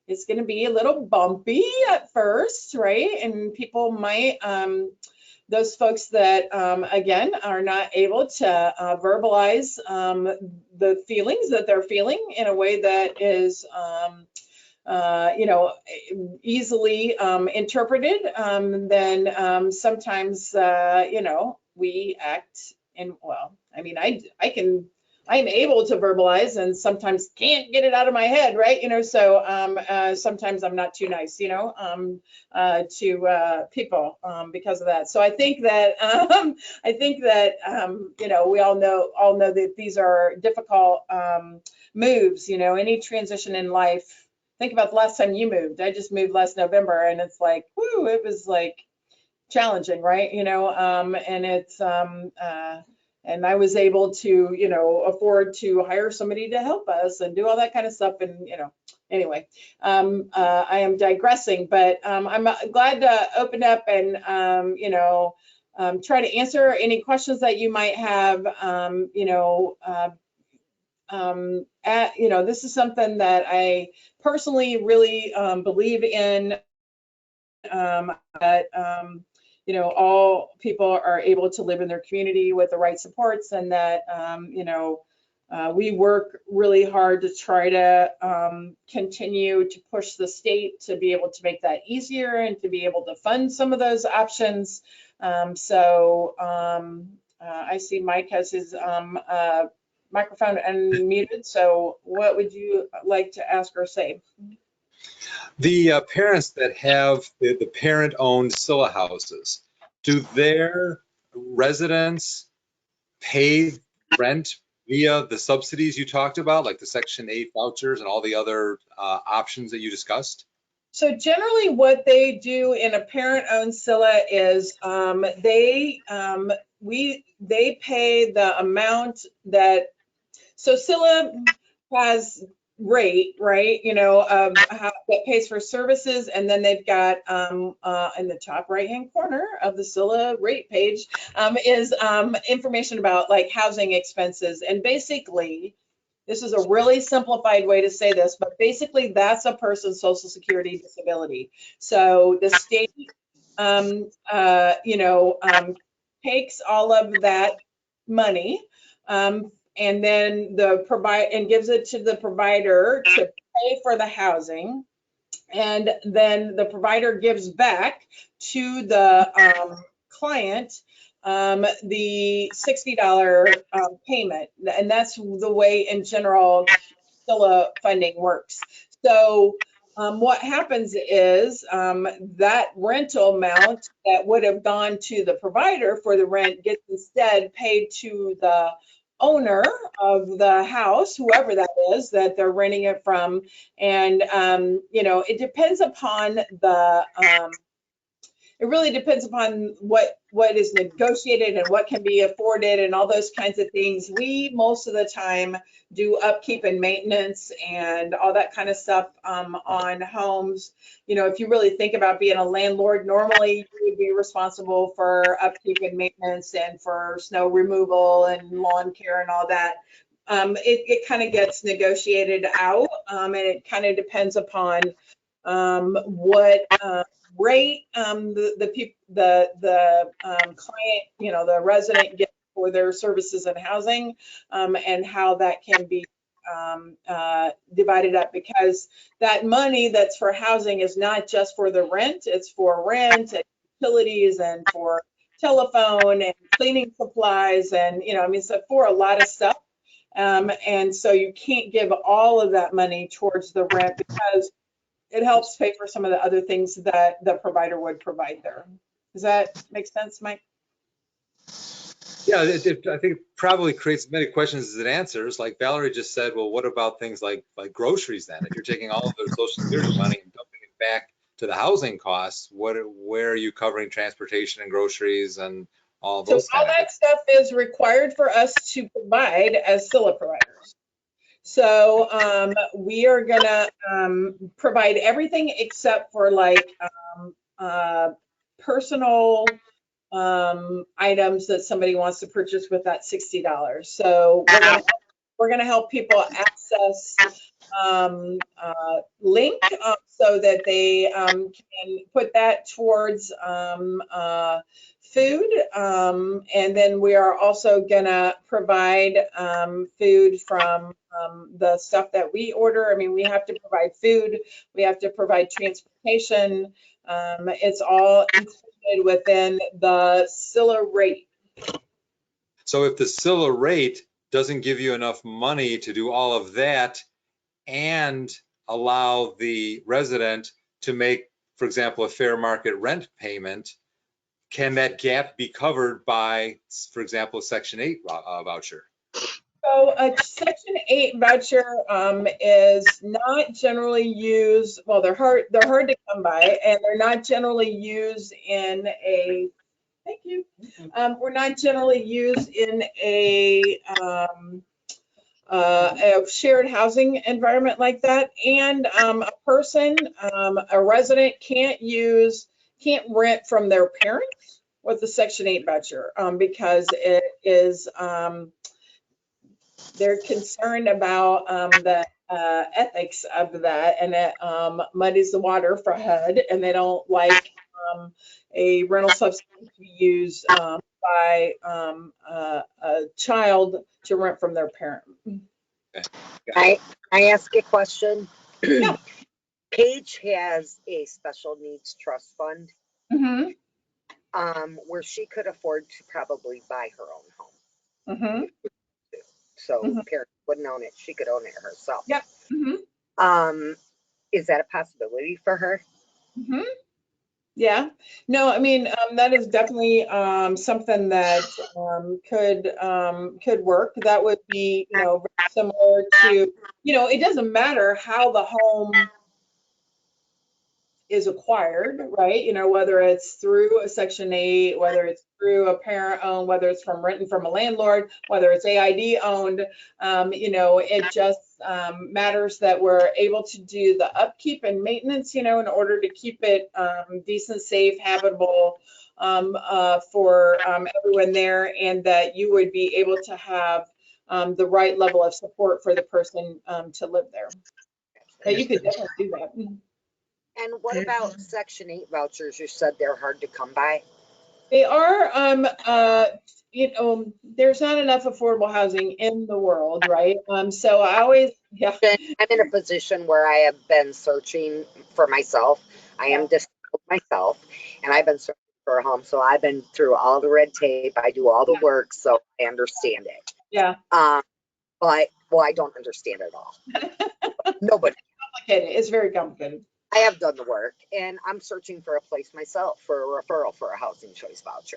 it's going to be a little bumpy at first, right? And people might, those folks that, again, are not able to verbalize the feelings that they're feeling in a way that is, easily interpreted, then sometimes, we act in, well, I mean, I'm able to verbalize and sometimes can't get it out of my head, right? So sometimes I'm not too nice, to people because of that. So I think that we all know that these are difficult moves. Any transition in life. Think about the last time you moved. I just moved last November, and it's like, whoo, it was like challenging, right? And it's and I was able to, afford to hire somebody to help us and do all that kind of stuff. And, anyway, I am digressing, but I'm glad to open up and, try to answer any questions that you might have. This is something that I personally really believe in, that all people are able to live in their community with the right supports, and that we work really hard to try to continue to push the state to be able to make that easier and to be able to fund some of those options. I see Mike has his microphone unmuted. So what would you like to ask or say? The parents that have the parent-owned Scylla houses, do their residents pay rent via the subsidies you talked about, like the Section 8 vouchers and all the other options that you discussed? So generally what they do in a parent-owned Scylla is they pay the amount that, so Scylla has rate, right? How that pays for services, and then they've got in the top right-hand corner of the Scylla rate page is information about like housing expenses. And basically, this is a really simplified way to say this, but basically that's a person's Social Security disability. So the state, takes all of that money, and then gives it to the provider to pay for the housing, and then the provider gives back to the client the $60 payment, and that's the way in general Scylla funding works. So what happens is that rental amount that would have gone to the provider for the rent gets instead paid to the owner of the house, whoever that is that they're renting it from. And it depends upon it really depends upon what what is negotiated and what can be afforded and all those kinds of things. We most of the time do upkeep and maintenance and all that kind of stuff on homes. You know, if you really think about being a landlord, normally you would be responsible for upkeep and maintenance and for snow removal and lawn care and all that. It kind of gets negotiated out, and it kind of depends upon what rate the client, you know, the resident gets for their services and housing, and how that can be divided up, because that money that's for housing is not just for the rent, it's for rent and utilities and for telephone and cleaning supplies and, you know, I mean, so for a lot of stuff. And so you can't give all of that money towards the rent because it helps pay for some of the other things that the provider would provide there. Does that make sense, Mike? Yeah, I think it probably creates many questions as it answers. Like Valerie just said, well, what about things like groceries then? If you're taking all of their Social Security money and dumping it back to the housing costs, where are you covering transportation and groceries and all So those all kind of that stuff is required for us to provide as SILA providers. So we are gonna provide everything except for like personal items that somebody wants to purchase with that $60. So we're gonna help people access link so that they can put that towards food, and then we are also gonna provide food from the stuff that we order. I mean, we have to provide food, we have to provide transportation. It's all included within the SILA rate. So if the SILA rate doesn't give you enough money to do all of that and allow the resident to make, for example, a fair market rent payment, can that gap be covered by, for example, a Section 8 voucher? So a Section 8 voucher is not generally used, well, they're hard to come by, and they're not generally used in a, thank you, we're not generally used in a shared housing environment like that. And a person, a resident can't rent from their parents with the Section 8 voucher because it is, they're concerned about the ethics of that, and it muddies the water for HUD, and they don't like a rental subsidy to be used by a child to rent from their parent. I ask a question. Yeah. Paige has a special needs trust fund, Mm-hmm. where she could afford to probably buy her own home. Mm-hmm. So Mhm. parents wouldn't own it; she could own it herself. Yep. Mm-hmm. Is that a possibility for her? Mm-hmm. Yeah. No, I mean, that is definitely something that could work. That would be, you know, very similar to, you know, it doesn't matter how the home is acquired, right? You know, whether it's through a Section 8, whether it's through a parent owned, whether it's from renting from a landlord, whether it's AID owned, you know, it just matters that we're able to do the upkeep and maintenance, you know, in order to keep it decent, safe, habitable for everyone there, and that you would be able to have the right level of support for the person to live there. But you could definitely do that. And what about Section 8 vouchers? You said they're hard to come by. They are, you know, there's not enough affordable housing in the world, right? So I always, yeah. I'm in a position where I have been searching for myself. I am disabled myself, and I've been searching for a home. So I've been through all the red tape. I do all the work, so I understand it. Yeah. But, well, I don't understand it all. Nobody. Complicated. It's very complicated. I have done the work, and I'm searching for a place myself for a referral for a housing choice voucher.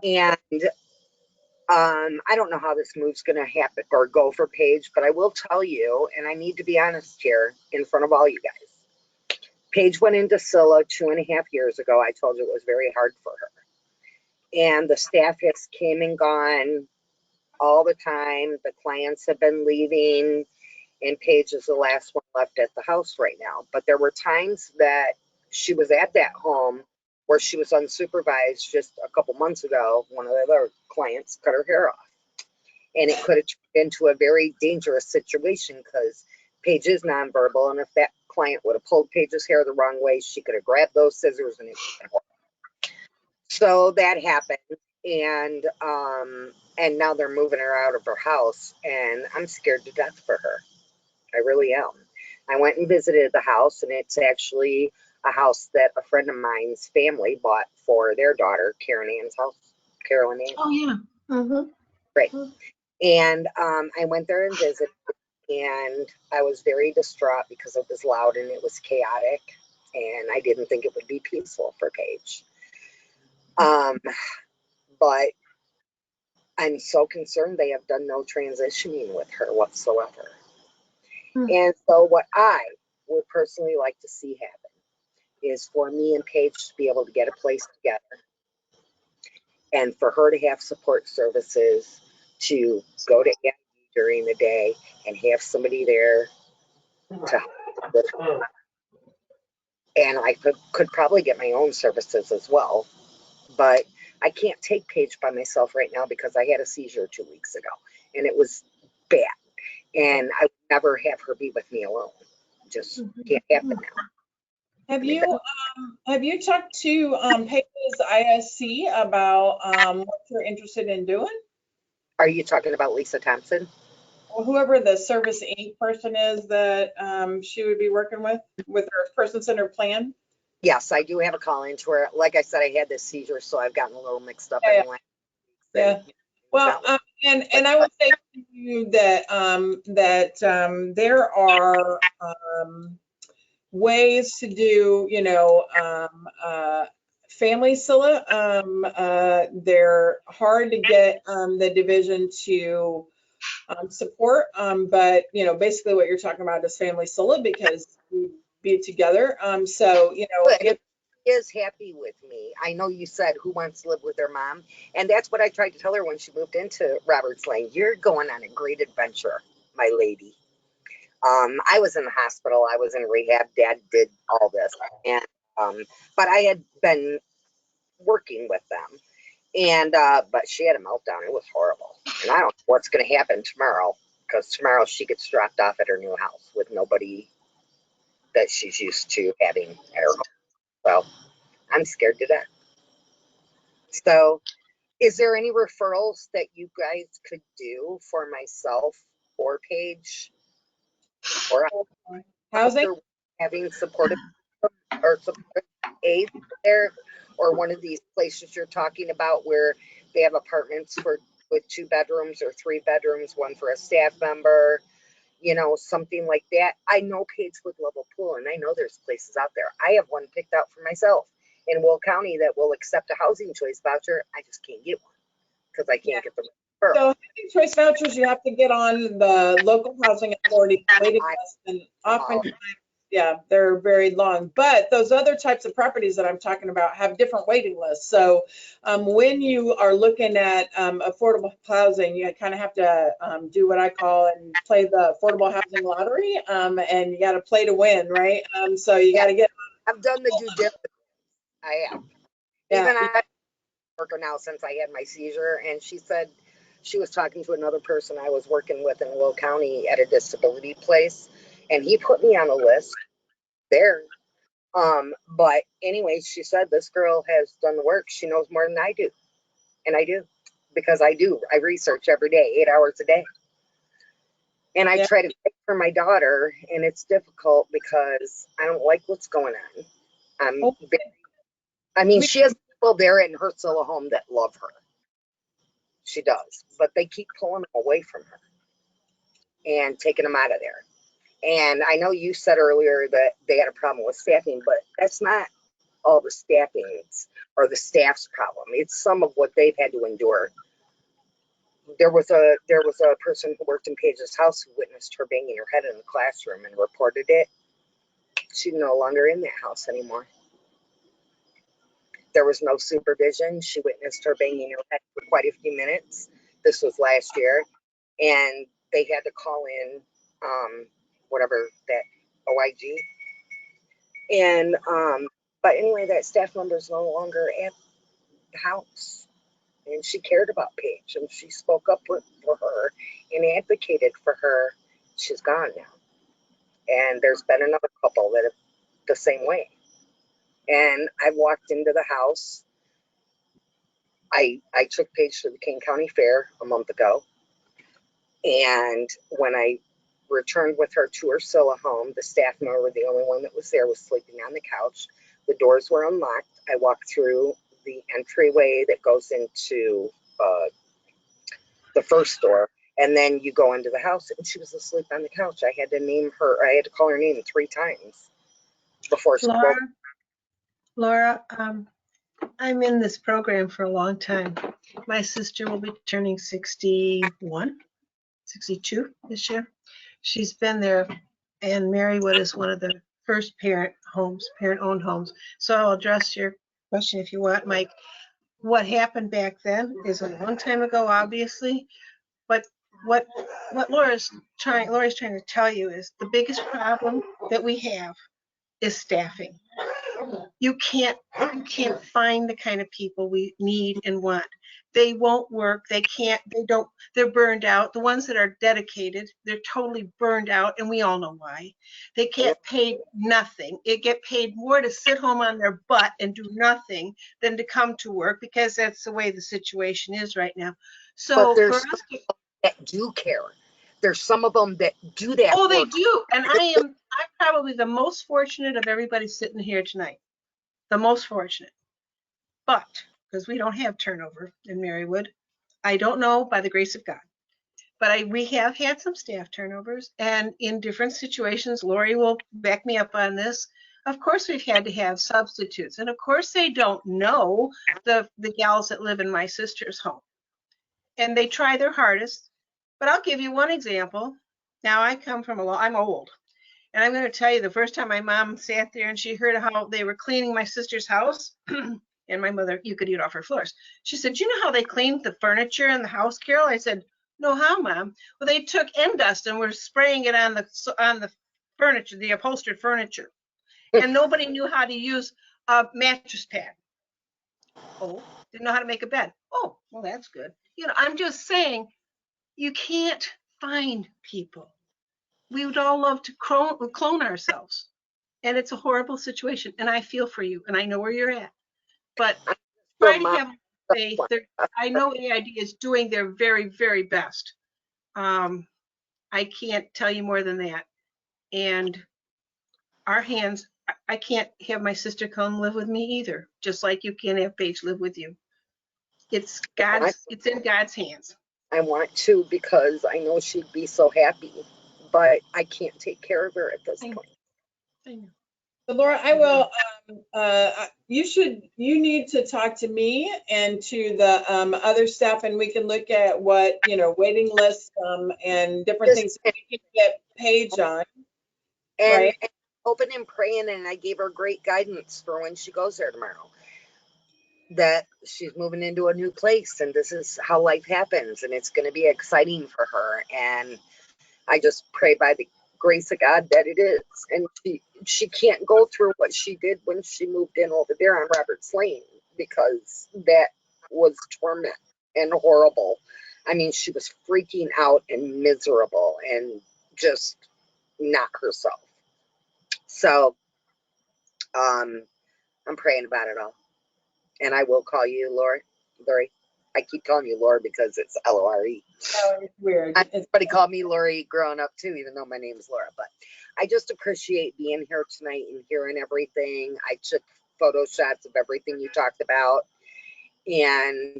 Yeah. And I don't know how this move's going to happen or go for Paige, but I will tell you, and I need to be honest here in front of all you guys. Paige went into SILA 2.5 years ago. I told you it was very hard for her. and the staff has came and gone all the time. The clients have been leaving, and Paige is the last one left at the house right now. But there were times that she was at that home where she was unsupervised. Just a couple months ago, one of the other clients cut her hair off, and it could have turned into a very dangerous situation because Paige is nonverbal, and if that client would have pulled Paige's hair the wrong way, she could have grabbed those scissors and it would have been. So that happened, and now they're moving her out of her house, and I'm scared to death for her. I really am. I went and visited the house, and it's actually a house that a friend of mine's family bought for their daughter, Carolyn Ann's house. Carolyn Ann. Oh, yeah. Mm-hmm. Right. And I went there and visited, and I was very distraught because it was loud and it was chaotic, and I didn't think it would be peaceful for Paige. But I'm so concerned they have done no transitioning with her whatsoever. And so what I would personally like to see happen is for me and Paige to be able to get a place together, and for her to have support services, to go to AID during the day and have somebody there to help with her. And I could probably get my own services as well, but I can't take Paige by myself right now because I had a seizure 2 weeks ago, and it was bad. And I would never have her be with me alone. Just can't happen now. Have you talked to Paige's ISC about what you're interested in doing? Are you talking about Lisa Thompson? Or whoever the Service Inc. person is that she would be working with her person-centered plan? Yes, I do have a call into her. Like I said, I had this seizure, so I've gotten a little mixed up. Yeah. Anyway. Yeah. Well, and I will say to you that there are ways to do, family SILA. They're hard to get the division to support, but basically what you're talking about is family SILA because we be together. So Good. Is happy with me. I know you said who wants to live with their mom, and that's what I tried to tell her when she moved into Roberts Lane. You're going on a great adventure, my lady. I was in the hospital. I was in rehab. Dad did all this, and but I had been working with them, and but she had a meltdown. It was horrible, and I don't know what's going to happen tomorrow because tomorrow she gets dropped off at her new house with nobody that she's used to having at her home. So I'm scared to death. So is there any referrals that you guys could do for myself or Paige or housing. having supportive or supportive aid there, or one of these places you're talking about where they have apartments with 2 bedrooms or 3 bedrooms, one for a staff member, something like that. I know Paige would love a pool, and I know there's places out there. I have one picked out for myself in Will County that will accept a housing choice voucher. I just can't get one because I can't get the referral. So housing choice vouchers, you have to get on the local housing authority waiting list, and oftentimes, they're very long. But those other types of properties that I'm talking about have different waiting lists. So when you are looking at affordable housing, you kind of have to do what I call and play the affordable housing lottery, and you got to play to win, right? So you got to get. I've done the due diligence. I have. Yeah. Even I worker now since I had my seizure, and she said she was talking to another person I was working with in Will County at a disability place, and he put me on a list there. But anyway, she said this girl has done the work. She knows more than I do, and I do because I research every day, 8 hours a day, and I try to fight for my daughter, and it's difficult because I don't like what's going on. She has people there in her SILA home that love her. She does, but they keep pulling them away from her and taking them out of there. And I know you said earlier that they had a problem with staffing, but that's not all the staffings or the staff's problem. It's some of what they've had to endure. There was a person who worked in Paige's house who witnessed her banging her head in the classroom and reported it. She's no longer in that house anymore. there was no supervision. She witnessed her banging her head for quite a few minutes. This was last year, and they had to call in whatever that OIG. And but anyway, that staff member is no longer at the house, and she cared about Paige, and she spoke up for her and advocated for her. She's gone now, and there's been another couple that have the same way. And I walked into the house. I took Paige to the King County Fair a month ago, and when I returned with her to her Scylla home, the staff member, the only one that was there, was sleeping on the couch. The doors were unlocked. I walked through the entryway that goes into the first door, and then you go into the house, and she was asleep on the couch. I had to name her. I had to call her name 3 times before she woke. Laura, I'm in this program for a long time. My sister will be turning 61, 62 this year. She's been there, and Marywood is one of the first parent-owned homes. So I'll address your question if you want, Mike. What happened back then is a long time ago, obviously, but what Laura's trying to tell you is the biggest problem that we have is staffing. You can't find the kind of people we need and want. They won't work. They're burned out. The ones that are dedicated, they're totally burned out, and we all know why. They get paid nothing. It get paid more to sit home on their butt and do nothing than to come to work, because that's the way the situation is right now. So for us that do care. There's some of them that do that. Oh, they do. And I'm probably the most fortunate of everybody sitting here tonight. The most fortunate. But because we don't have turnover in Marywood, I don't know, by the grace of God. But we have had some staff turnovers, and in different situations, Lori will back me up on this. Of course, we've had to have substitutes. And of course, they don't know the gals that live in my sister's home. And they try their hardest. But I'll give you one example. Now, I come from I'm old. And I'm going to tell you, the first time my mom sat there and she heard how they were cleaning my sister's house, and my mother, you could eat off her floors. She said, "You know how they cleaned the furniture in the house, Carol?" I said, "No, how, Mom?" "Well, they took end dust and were spraying it on the furniture, the upholstered furniture. And nobody knew how to use a mattress pad." "Oh, didn't know how to make a bed." "Oh, well, that's good." I'm just saying, you can't find people. We would all love to clone ourselves, and it's a horrible situation, and I feel for you, and I know where you're at, but try to have faith. I know AID is doing their very, very best. I can't tell you more than that. And our hands, I can't have my sister come live with me either, just like you can't have Paige live with you. It's in God's hands. I want to, because I know she'd be so happy, but I can't take care of her at this point. I know. So Laura, I will, you need to talk to me and to the other staff, and we can look at what, waiting lists and different things we can get Paige on. And hoping and praying, and I gave her great guidance for when she goes there tomorrow, that she's moving into a new place, and this is how life happens, and it's going to be exciting for her. And I just pray by the grace of God that it is, and she can't go through what she did when she moved in over there on Roberts Lane, because that was torment and horrible. I mean, she was freaking out and miserable and just not herself. So I'm praying about it all, and I will call you Lori. I keep calling you Laura because it's Lore. Oh, it's weird. Everybody called me Lori growing up too, even though my name is Laura. But I just appreciate being here tonight and hearing everything. I took photo shots of everything you talked about, and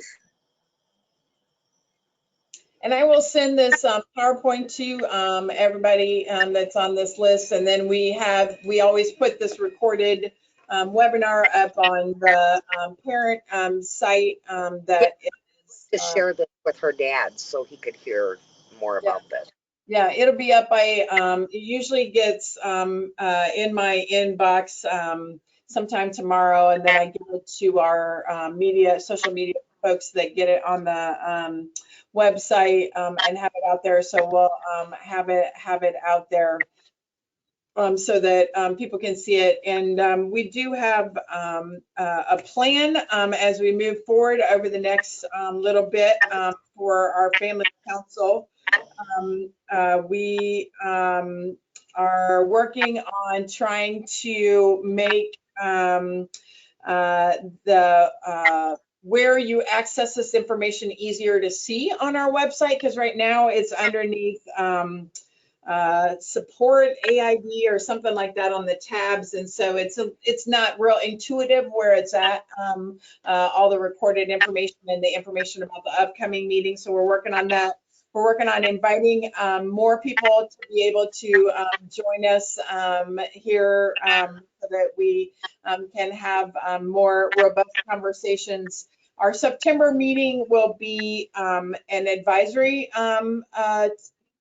I will send this PowerPoint to everybody that's on this list, and then we always put this recorded webinar up on the parent site that is to share this with her dad so he could hear more about this. Yeah, it'll be up by, it usually gets in my inbox sometime tomorrow, and then I give it to our social media folks that get it on the website and have it out there. So we'll have it out there so that people can see it. And we do have a plan as we move forward over the next little bit for our family council. We are working on trying to make where you access this information easier to see on our website, because right now it's underneath support AID or something like that on the tabs, and so it's not real intuitive where it's at, all the recorded information and the information about the upcoming meeting. So we're working on that. We're working on inviting more people to be able to join us here so that we can have more robust conversations. Our September meeting will be an advisory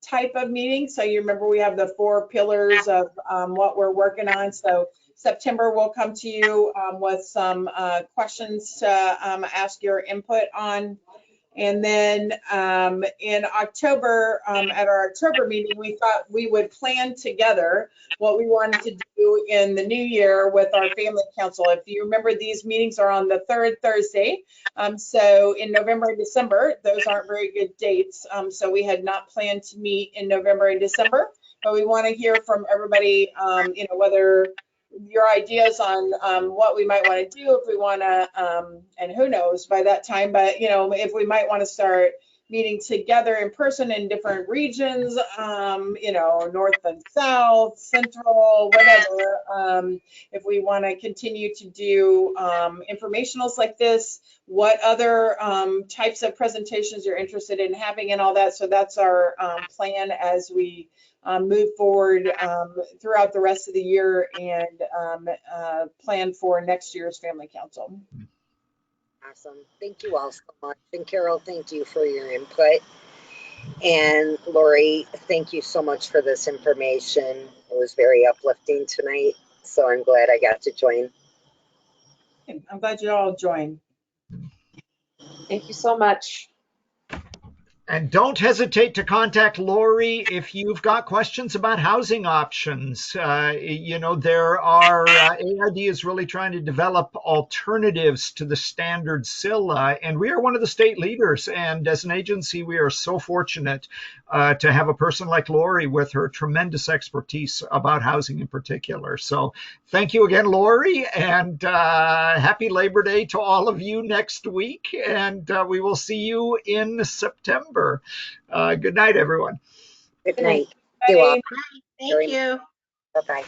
type of meeting. So you remember we have the 4 pillars of what we're working on. So September we'll come to you with some questions to ask your input on. And then in October, at our October meeting, we thought we would plan together what we wanted to do in the new year with our family council. If you remember, these meetings are on the 3rd Thursday. So in November and December, those aren't very good dates. So we had not planned to meet in November and December, but we want to hear from everybody, whether your ideas on what we might want to do, if we want to, and who knows by that time, but if we might want to start meeting together in person in different regions, north and south, central, whatever. If we want to continue to do informationals like this, what other types of presentations you're interested in having and all that. So that's our plan as we move forward throughout the rest of the year and plan for next year's family council. Awesome. Thank you all so much. And Carol, thank you for your input. And Lori, thank you so much for this information. It was very uplifting tonight. So I'm glad I got to join. I'm glad you all joined. Thank you so much. And don't hesitate to contact Lori if you've got questions about housing options. There are, AID is really trying to develop alternatives to the standard CILA, and we are one of the state leaders. And as an agency, we are so fortunate to have a person like Lori with her tremendous expertise about housing in particular. So thank you again, Lori, and happy Labor Day to all of you next week. And we will see you in September. Good night, everyone. Good night. Bye. You all. Thank you. Bye-bye.